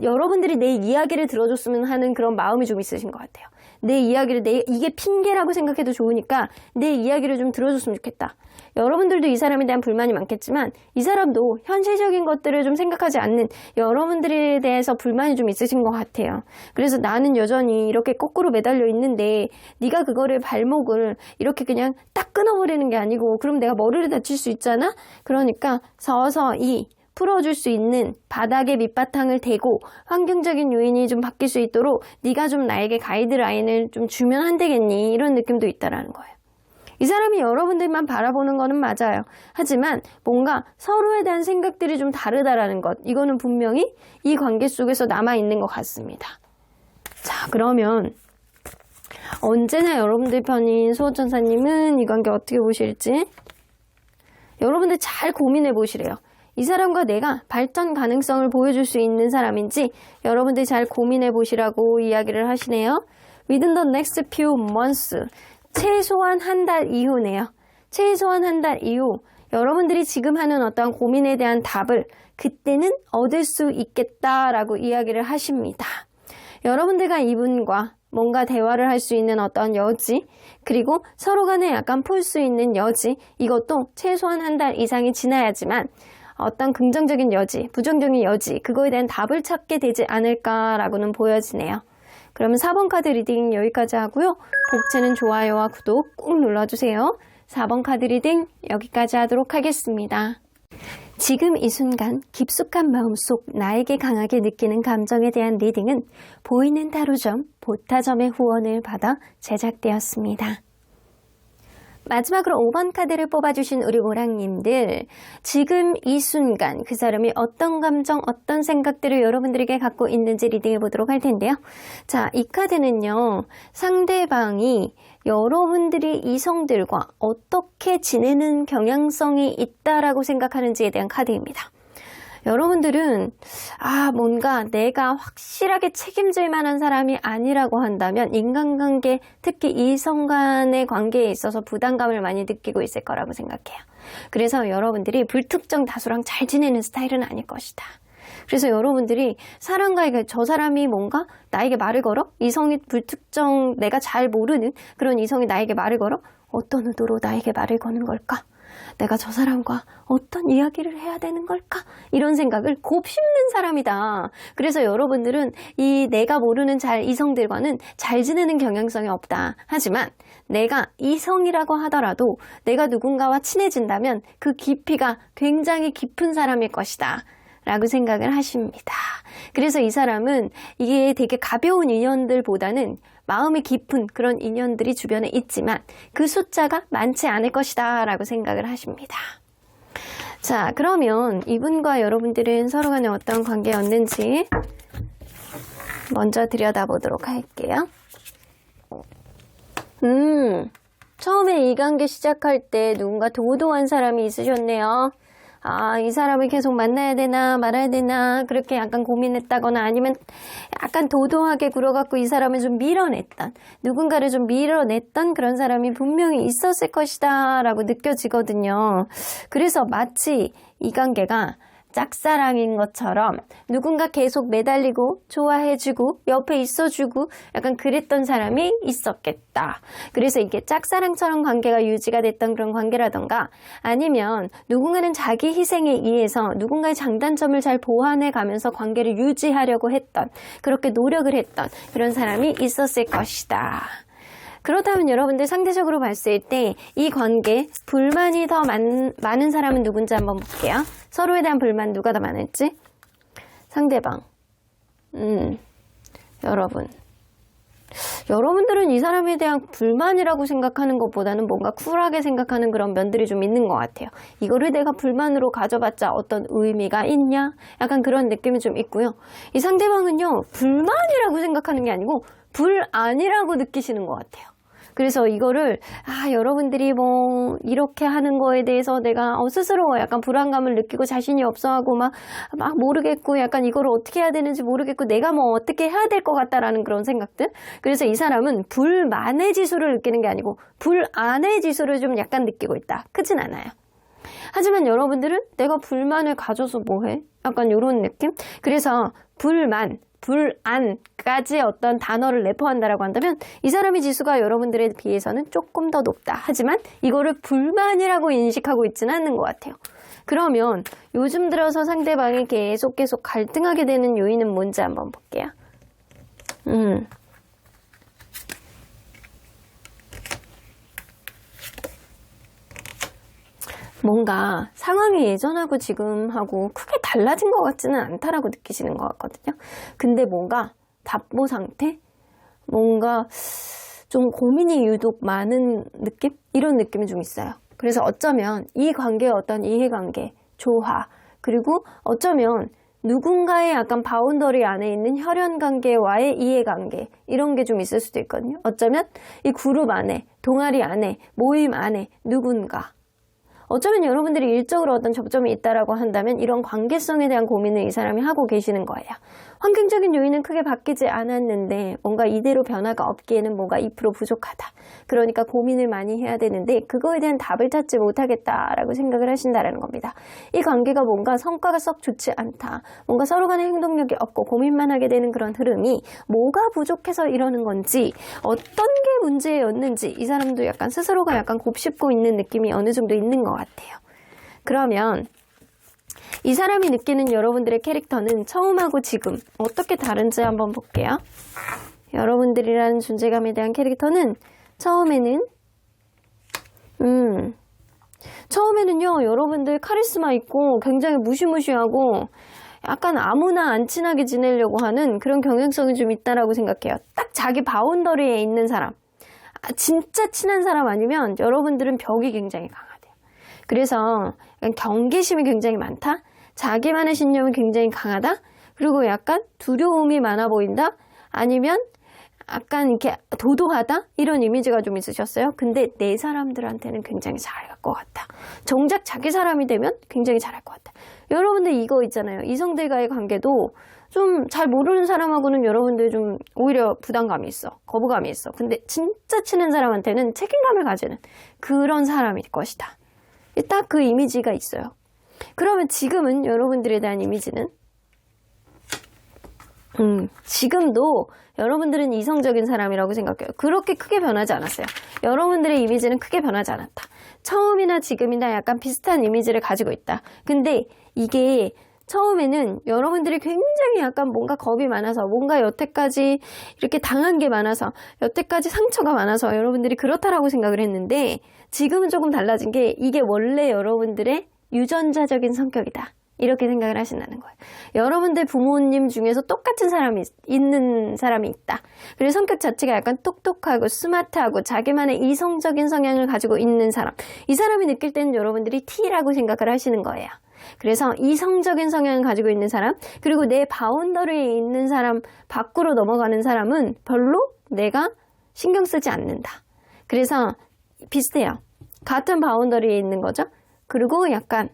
여러분들이 내 이야기를 들어줬으면 하는 그런 마음이 좀 있으신 것 같아요. 내 이야기를 이게 핑계라고 생각해도 좋으니까 내 이야기를 좀 들어줬으면 좋겠다. 여러분들도 이 사람에 대한 불만이 많겠지만 이 사람도 현실적인 것들을 좀 생각하지 않는 여러분들에 대해서 불만이 좀 있으신 것 같아요. 그래서 나는 여전히 이렇게 거꾸로 매달려 있는데 네가 그거를 발목을 이렇게 그냥 딱 끊어버리는 게 아니고 그럼 내가 머리를 다칠 수 있잖아? 그러니까 서서히 풀어줄 수 있는 바닥에 밑바탕을 대고 환경적인 요인이 좀 바뀔 수 있도록 네가 좀 나에게 가이드라인을 좀 주면 안 되겠니? 이런 느낌도 있다라는 거예요. 이 사람이 여러분들만 바라보는 거는 맞아요. 하지만 뭔가 서로에 대한 생각들이 좀 다르다라는 것, 이거는 분명히 이 관계 속에서 남아있는 것 같습니다. 자, 그러면 언제나 여러분들 편인 수호천사님은 이 관계 어떻게 보실지 여러분들 잘 고민해 보시래요. 이 사람과 내가 발전 가능성을 보여줄 수 있는 사람인지 여러분들이 잘 고민해 보시라고 이야기를 하시네요. Within the next few months, 최소한 한 달 이후네요. 최소한 한 달 이후 여러분들이 지금 하는 어떤 고민에 대한 답을 그때는 얻을 수 있겠다라고 이야기를 하십니다. 여러분들과 이분과 뭔가 대화를 할 수 있는 어떤 여지, 그리고 서로 간에 약간 풀 수 있는 여지, 이것도 최소한 한 달 이상이 지나야지만 어떤 긍정적인 여지, 부정적인 여지, 그거에 대한 답을 찾게 되지 않을까라고는 보여지네요. 그러면 4번 카드 리딩 여기까지 하고요. 복채는 좋아요와 구독 꾹 눌러주세요. 4번 카드 리딩 여기까지 하도록 하겠습니다. 지금 이 순간 깊숙한 마음속 나에게 강하게 느끼는 감정에 대한 리딩은 보이는 타로점, 보타점의 후원을 받아 제작되었습니다. 마지막으로 5번 카드를 뽑아주신 우리 모랑님들, 지금 이 순간 그 사람이 어떤 감정, 어떤 생각들을 여러분들에게 갖고 있는지 리딩해 보도록 할 텐데요. 자, 이 카드는요, 상대방이 여러분들이 이성들과 어떻게 지내는 경향성이 있다라고 생각하는지에 대한 카드입니다. 여러분들은 뭔가 내가 확실하게 책임질 만한 사람이 아니라고 한다면 인간관계, 특히 이성 간의 관계에 있어서 부담감을 많이 느끼고 있을 거라고 생각해요. 그래서 여러분들이 불특정 다수랑 잘 지내는 스타일은 아닐 것이다. 그래서 여러분들이 사람과 저 사람이 뭔가 나에게 말을 걸어? 이성이 불특정, 내가 잘 모르는 그런 이성이 나에게 말을 걸어? 어떤 의도로 나에게 말을 거는 걸까? 내가 저 사람과 어떤 이야기를 해야 되는 걸까? 이런 생각을 곱씹는 사람이다. 그래서 여러분들은 이 내가 모르는 이성들과는 잘 지내는 경향성이 없다. 하지만 내가 이성이라고 하더라도 내가 누군가와 친해진다면 그 깊이가 굉장히 깊은 사람일 것이다. 라고 생각을 하십니다. 그래서 이 사람은 이게 되게 가벼운 인연들보다는 마음이 깊은 그런 인연들이 주변에 있지만 그 숫자가 많지 않을 것이다 라고 생각을 하십니다. 자, 그러면 이분과 여러분들은 서로 간에 어떤 관계였는지 먼저 들여다보도록 할게요. 처음에 이 관계 시작할 때 누군가 도도한 사람이 있으셨네요. 이 사람을 계속 만나야 되나 말아야 되나 그렇게 약간 고민했다거나 아니면 약간 도도하게 굴어갖고 이 사람을 좀 밀어냈던, 누군가를 좀 밀어냈던 그런 사람이 분명히 있었을 것이다 라고 느껴지거든요. 그래서 마치 이 관계가 짝사랑인 것처럼 누군가 계속 매달리고 좋아해주고 옆에 있어주고 약간 그랬던 사람이 있었겠다. 그래서 이게 짝사랑처럼 관계가 유지가 됐던 그런 관계라던가 아니면 누군가는 자기 희생에 의해서 누군가의 장단점을 잘 보완해 가면서 관계를 유지하려고 했던, 그렇게 노력을 했던 그런 사람이 있었을 것이다. 그렇다면 여러분들 상대적으로 봤을 때 이 관계 불만이 더 많은 사람은 누군지 한번 볼게요. 서로에 대한 불만 누가 더 많을지. 상대방. 여러분들은 이 사람에 대한 불만이라고 생각하는 것보다는 뭔가 쿨하게 생각하는 그런 면들이 좀 있는 것 같아요. 이거를 내가 불만으로 가져봤자 어떤 의미가 있냐? 약간 그런 느낌이 좀 있고요. 이 상대방은요, 불만이라고 생각하는 게 아니고 불안이라고 느끼시는 것 같아요. 그래서 이거를 여러분들이 뭐 이렇게 하는 거에 대해서 내가 스스로 약간 불안감을 느끼고 자신이 없어하고 막 모르겠고 약간 이거를 어떻게 해야 되는지 모르겠고 내가 뭐 어떻게 해야 될 것 같다라는 그런 생각들. 그래서 이 사람은 불만의 지수를 느끼는 게 아니고 불안의 지수를 좀 약간 느끼고 있다. 크진 않아요. 하지만 여러분들은 내가 불만을 가져서 뭐해? 약간 이런 느낌? 그래서 불만, 불안까지 어떤 단어를 내포한다라고 한다면 이 사람의 지수가 여러분들에 비해서는 조금 더 높다. 하지만 이거를 불만이라고 인식하고 있지는 않는 것 같아요. 그러면 요즘 들어서 상대방이 계속 갈등하게 되는 요인은 뭔지 한번 볼게요. 뭔가 상황이 예전하고 지금하고 크게 달라진 것 같지는 않다라고 느끼시는 것 같거든요. 근데 뭔가 답보 상태? 뭔가 좀 고민이 유독 많은 느낌? 이런 느낌이 좀 있어요. 그래서 어쩌면 이 관계의 어떤 이해관계, 조화, 그리고 어쩌면 누군가의 약간 바운더리 안에 있는 혈연관계와의 이해관계 이런 게 좀 있을 수도 있거든요. 어쩌면 이 그룹 안에, 동아리 안에, 모임 안에 누군가 어쩌면 여러분들이 일적으로 어떤 접점이 있다라고 한다면 이런 관계성에 대한 고민을 이 사람이 하고 계시는 거예요. 환경적인 요인은 크게 바뀌지 않았는데 뭔가 이대로 변화가 없기에는 뭔가 2% 부족하다. 그러니까 고민을 많이 해야 되는데 그거에 대한 답을 찾지 못하겠다라고 생각을 하신다는 겁니다. 이 관계가 뭔가 성과가 썩 좋지 않다. 뭔가 서로 간에 행동력이 없고 고민만 하게 되는 그런 흐름이 뭐가 부족해서 이러는 건지 어떤 게 문제였는지 이 사람도 약간 스스로가 약간 곱씹고 있는 느낌이 어느 정도 있는 것 같아요. 그러면 이 사람이 느끼는 여러분들의 캐릭터는 처음하고 지금 어떻게 다른지 한번 볼게요. 여러분들이라는 존재감에 대한 캐릭터는 처음에는요 여러분들 카리스마 있고 굉장히 무시무시하고 약간 아무나 안 친하게 지내려고 하는 그런 경향성이 좀 있다라고 생각해요. 딱 자기 바운더리에 있는 사람, 진짜 친한 사람 아니면 여러분들은 벽이 굉장히 강하대요. 그래서 약간 경계심이 굉장히 많다, 자기만의 신념이 굉장히 강하다, 그리고 약간 두려움이 많아 보인다, 아니면 약간 이렇게 도도하다 이런 이미지가 좀 있으셨어요. 근데 내 사람들한테는 굉장히 잘할 것 같다. 정작 자기 사람이 되면 굉장히 잘할 것 같다. 여러분들 이거 있잖아요. 이성들과의 관계도 좀 잘 모르는 사람하고는 여러분들 좀 오히려 부담감이 있어. 거부감이 있어. 근데 진짜 친한 사람한테는 책임감을 가지는 그런 사람일 것이다. 딱 그 이미지가 있어요. 그러면 지금은 여러분들에 대한 이미지는 지금도 여러분들은 이성적인 사람이라고 생각해요. 그렇게 크게 변하지 않았어요. 여러분들의 이미지는 크게 변하지 않았다. 처음이나 지금이나 약간 비슷한 이미지를 가지고 있다. 근데 이게 처음에는 여러분들이 굉장히 약간 뭔가 겁이 많아서, 뭔가 여태까지 이렇게 당한 게 많아서, 여태까지 상처가 많아서 여러분들이 그렇다라고 생각을 했는데 지금은 조금 달라진 게 이게 원래 여러분들의 유전자적인 성격이다. 이렇게 생각을 하신다는 거예요. 여러분들 부모님 중에서 똑같은 사람이 있는 사람이 있다. 그리고 성격 자체가 약간 똑똑하고 스마트하고 자기만의 이성적인 성향을 가지고 있는 사람. 이 사람이 느낄 때는 여러분들이 T라고 생각을 하시는 거예요. 그래서 이성적인 성향을 가지고 있는 사람, 그리고 내 바운더리에 있는 사람 밖으로 넘어가는 사람은 별로 내가 신경 쓰지 않는다. 그래서 비슷해요. 같은 바운더리에 있는 거죠. 그리고 약간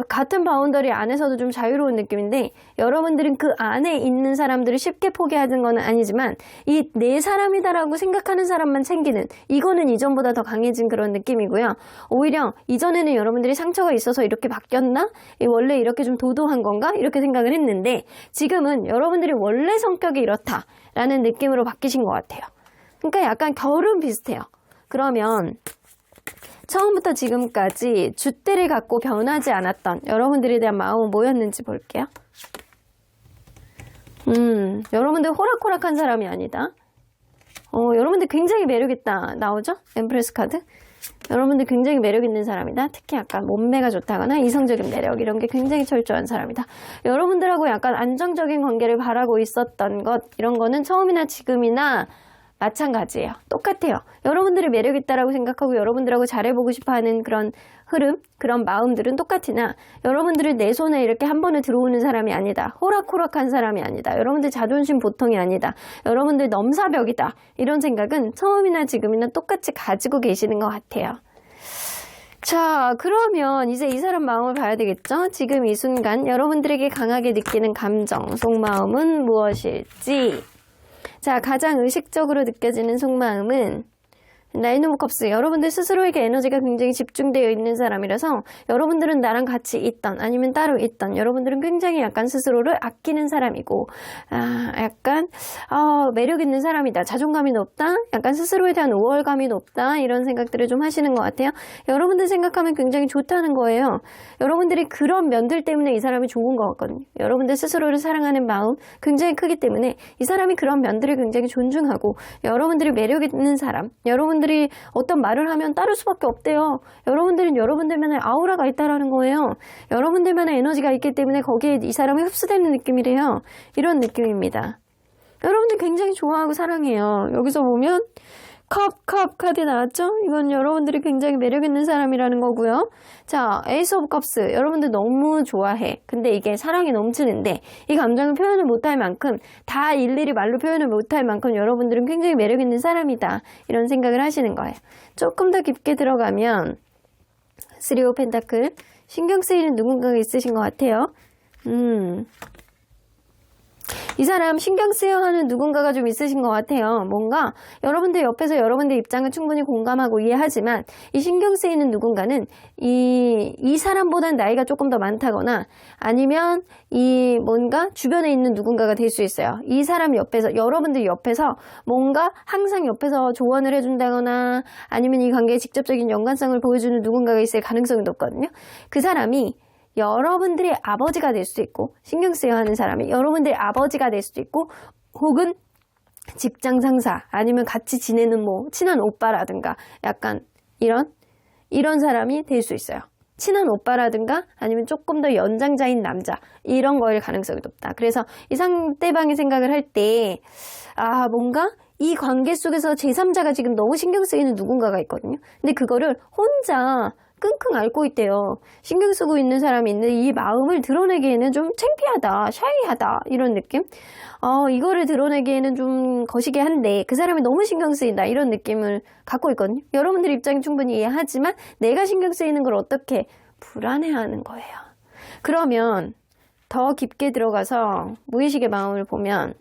같은 바운더리 안에서도 좀 자유로운 느낌인데 여러분들은 그 안에 있는 사람들을 쉽게 포기하는 건 아니지만 이 내 사람이다라고 생각하는 사람만 챙기는, 이거는 이전보다 더 강해진 그런 느낌이고요. 오히려 이전에는 여러분들이 상처가 있어서 이렇게 바뀌었나? 원래 이렇게 좀 도도한 건가? 이렇게 생각을 했는데 지금은 여러분들이 원래 성격이 이렇다라는 느낌으로 바뀌신 것 같아요. 그러니까 약간 결은 비슷해요. 그러면 처음부터 지금까지 줏대를 갖고 변하지 않았던 여러분들에 대한 마음은 뭐였는지 볼게요. 여러분들 호락호락한 사람이 아니다. 여러분들 굉장히 매력있다 나오죠? 엠프레스 카드. 여러분들 굉장히 매력있는 사람이다. 특히 약간 몸매가 좋다거나 이성적인 매력 이런 게 굉장히 철저한 사람이다. 여러분들하고 약간 안정적인 관계를 바라고 있었던 것, 이런 거는 처음이나 지금이나 마찬가지예요. 똑같아요. 여러분들이 매력있다라고 생각하고 여러분들하고 잘해보고 싶어하는 그런 흐름, 그런 마음들은 똑같으나 여러분들을 내 손에 이렇게 한 번에 들어오는 사람이 아니다. 호락호락한 사람이 아니다. 여러분들 자존심 보통이 아니다. 여러분들 넘사벽이다. 이런 생각은 처음이나 지금이나 똑같이 가지고 계시는 것 같아요. 자, 그러면 이제 이 사람 마음을 봐야 되겠죠? 지금 이 순간 여러분들에게 강하게 느끼는 감정, 속마음은 무엇일지. 자, 가장 의식적으로 느껴지는 속마음은 나인 오브 컵스, 여러분들 스스로에게 에너지가 굉장히 집중되어 있는 사람이라서 여러분들은 나랑 같이 있던 아니면 따로 있던 여러분들은 굉장히 약간 스스로를 아끼는 사람이고 약간 매력 있는 사람이다. 자존감이 높다. 약간 스스로에 대한 우월감이 높다. 이런 생각들을 좀 하시는 것 같아요. 여러분들 생각하면 굉장히 좋다는 거예요. 여러분들이 그런 면들 때문에 이 사람이 좋은 것 같거든요. 여러분들 스스로를 사랑하는 마음 굉장히 크기 때문에 이 사람이 그런 면들을 굉장히 존중하고 여러분들이 매력 있는 사람, 여러분들이 어떤 말을 하면 따를 수밖에 없대요. 여러분들은 여러분들만의 아우라가 있다라는 거예요. 여러분들만의 에너지가 있기 때문에 거기에 이 사람이 흡수되는 느낌이래요. 이런 느낌입니다. 여러분들 굉장히 좋아하고 사랑해요. 여기서 보면 컵 카드 나왔죠? 이건 여러분들이 굉장히 매력있는 사람이라는 거고요. 자, 에이스 오브 컵스. 여러분들 너무 좋아해. 근데 이게 사랑이 넘치는데 이 감정을 표현을 못할 만큼 다 일일이 말로 표현을 못할 만큼 여러분들은 굉장히 매력있는 사람이다. 이런 생각을 하시는 거예요. 조금 더 깊게 들어가면 쓰리 오브 펜타클. 신경 쓰이는 누군가가 있으신 것 같아요. 이 사람 신경 쓰여 하는 누군가가 좀 있으신 것 같아요. 뭔가 여러분들 옆에서 여러분들 입장을 충분히 공감하고 이해하지만 이 신경 쓰이는 누군가는 이 사람보다는 나이가 조금 더 많다거나 아니면 이 뭔가 주변에 있는 누군가가 될 수 있어요. 이 사람 옆에서 여러분들 옆에서 뭔가 항상 옆에서 조언을 해준다거나 아니면 이 관계에 직접적인 연관성을 보여주는 누군가가 있을 가능성이 높거든요. 그 사람이 여러분들의 아버지가 될 수도 있고 신경 쓰여 하는 사람이 여러분들의 아버지가 될 수도 있고 혹은 직장 상사 아니면 같이 지내는 뭐 친한 오빠라든가 약간 이런 사람이 될 수 있어요. 친한 오빠라든가 아니면 조금 더 연장자인 남자 이런 거일 가능성이 높다. 그래서 이 상대방의 생각을 할 때 뭔가 이 관계 속에서 제3자가 지금 너무 신경 쓰이는 누군가가 있거든요. 근데 그거를 혼자 끙끙 앓고 있대요. 신경 쓰고 있는 사람이 있는데 이 마음을 드러내기에는 좀 창피하다, 샤이하다 이런 느낌? 이거를 드러내기에는 좀 거시기 한데 그 사람이 너무 신경 쓰인다 이런 느낌을 갖고 있거든요. 여러분들 입장이 충분히 이해하지만 내가 신경 쓰이는 걸 어떻게 불안해하는 거예요. 그러면 더 깊게 들어가서 무의식의 마음을 보면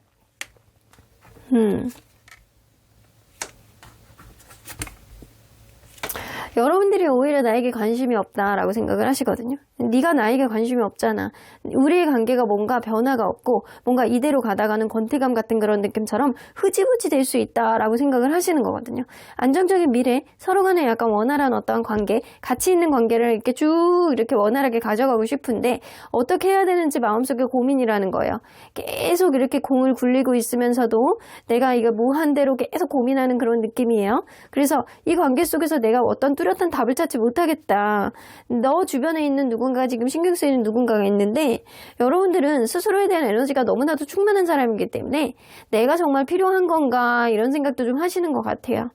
여러분들이 오히려 나에게 관심이 없다라고 생각을 하시거든요. 네가 나에게 관심이 없잖아. 우리의 관계가 뭔가 변화가 없고 뭔가 이대로 가다가는 권태감 같은 그런 느낌처럼 흐지부지 될 수 있다라고 생각을 하시는 거거든요. 안정적인 미래, 서로 간에 약간 원활한 어떤 관계, 가치 있는 관계를 이렇게 쭉 이렇게 원활하게 가져가고 싶은데 어떻게 해야 되는지 마음속에 고민이라는 거예요. 계속 이렇게 공을 굴리고 있으면서도 내가 이거 무한대로 계속 고민하는 그런 느낌이에요. 그래서 이 관계 속에서 내가 어떤 뚜렷한 답을 찾지 못하겠다. 너 주변에 있는 누군가가 지금 신경 쓰이는 누군가가 있는데 여러분들은 스스로에 대한 에너지가 너무나도 충만한 사람이기 때문에 내가 정말 필요한 건가 이런 생각도 좀 하시는 것 같아요.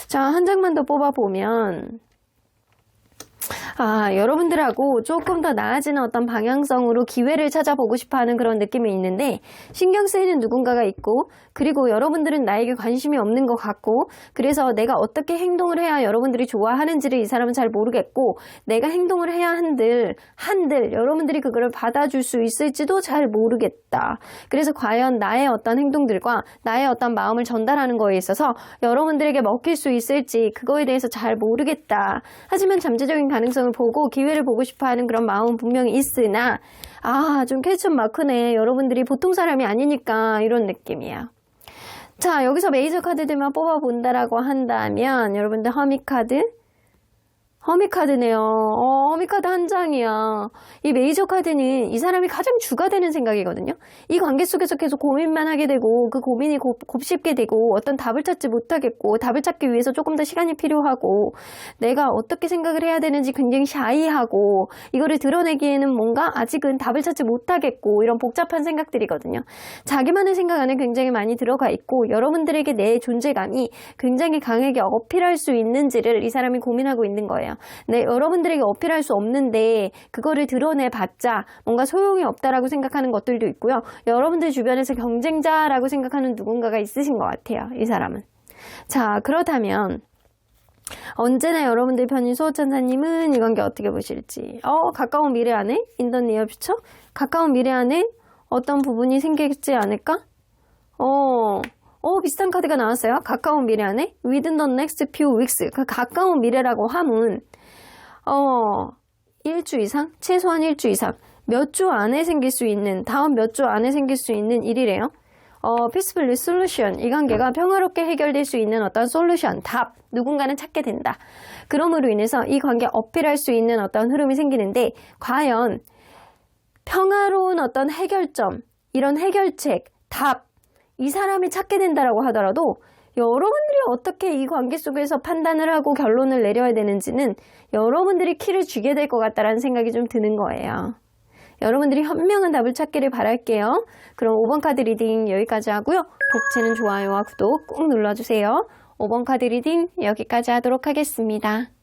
자, 한 장만 더 뽑아보면 여러분들하고 조금 더 나아지는 어떤 방향성으로 기회를 찾아보고 싶어하는 그런 느낌이 있는데 신경 쓰이는 누군가가 있고 그리고 여러분들은 나에게 관심이 없는 것 같고 그래서 내가 어떻게 행동을 해야 여러분들이 좋아하는지를 이 사람은 잘 모르겠고 내가 행동을 해야 한들 여러분들이 그거를 받아줄 수 있을지도 잘 모르겠다. 그래서 과연 나의 어떤 행동들과 나의 어떤 마음을 전달하는 거에 있어서 여러분들에게 먹힐 수 있을지 그거에 대해서 잘 모르겠다. 하지만 잠재적인 가능성을 보고 기회를 보고 싶어하는 그런 마음은 분명히 있으나 좀 퀘스천 마크네. 여러분들이 보통 사람이 아니니까 이런 느낌이야. 자, 여기서 메이저 카드들만 뽑아본다라고 한다면 여러분들 허미카드네요. 허미카드 한 장이야. 이 메이저 카드는 이 사람이 가장 주가 되는 생각이거든요. 이 관계 속에서 계속 고민만 하게 되고 그 고민이 곱씹게 되고 어떤 답을 찾지 못하겠고 답을 찾기 위해서 조금 더 시간이 필요하고 내가 어떻게 생각을 해야 되는지 굉장히 샤이하고 이거를 드러내기에는 뭔가 아직은 답을 찾지 못하겠고 이런 복잡한 생각들이거든요. 자기만의 생각 안에 굉장히 많이 들어가 있고 여러분들에게 내 존재감이 굉장히 강하게 어필할 수 있는지를 이 사람이 고민하고 있는 거예요. 네, 여러분들에게 어필할 수 없는데 그거를 드러내봤자 뭔가 소용이 없다라고 생각하는 것들도 있고요. 여러분들 주변에서 경쟁자라고 생각하는 누군가가 있으신 것 같아요. 이 사람은. 자, 그렇다면 언제나 여러분들 편인 수호천사님은 이 관계 어떻게 보실지. 가까운 미래 안에 in the near future? 가까운 미래 안에 어떤 부분이 생기지 않을까? 비슷한 카드가 나왔어요. 가까운 미래 안에 within the next few weeks. 그 가까운 미래라고 함은 일주 이상, 최소한 일주 이상, 몇 주 안에 생길 수 있는, 다음 몇 주 안에 생길 수 있는 일이래요. peaceful solution, 이 관계가 평화롭게 해결될 수 있는 어떤 솔루션, 답, 누군가는 찾게 된다. 그럼으로 인해서 이 관계 어필할 수 있는 어떤 흐름이 생기는데, 과연 평화로운 어떤 해결점, 이런 해결책, 답, 이 사람이 찾게 된다라고 하더라도 여러분들이 어떻게 이 관계 속에서 판단을 하고 결론을 내려야 되는지는 여러분들이 키를 쥐게 될 것 같다라는 생각이 좀 드는 거예요. 여러분들이 현명한 답을 찾기를 바랄게요. 그럼 5번 카드 리딩 여기까지 하고요. 복채는 좋아요와 구독 꼭 눌러주세요. 5번 카드 리딩 여기까지 하도록 하겠습니다.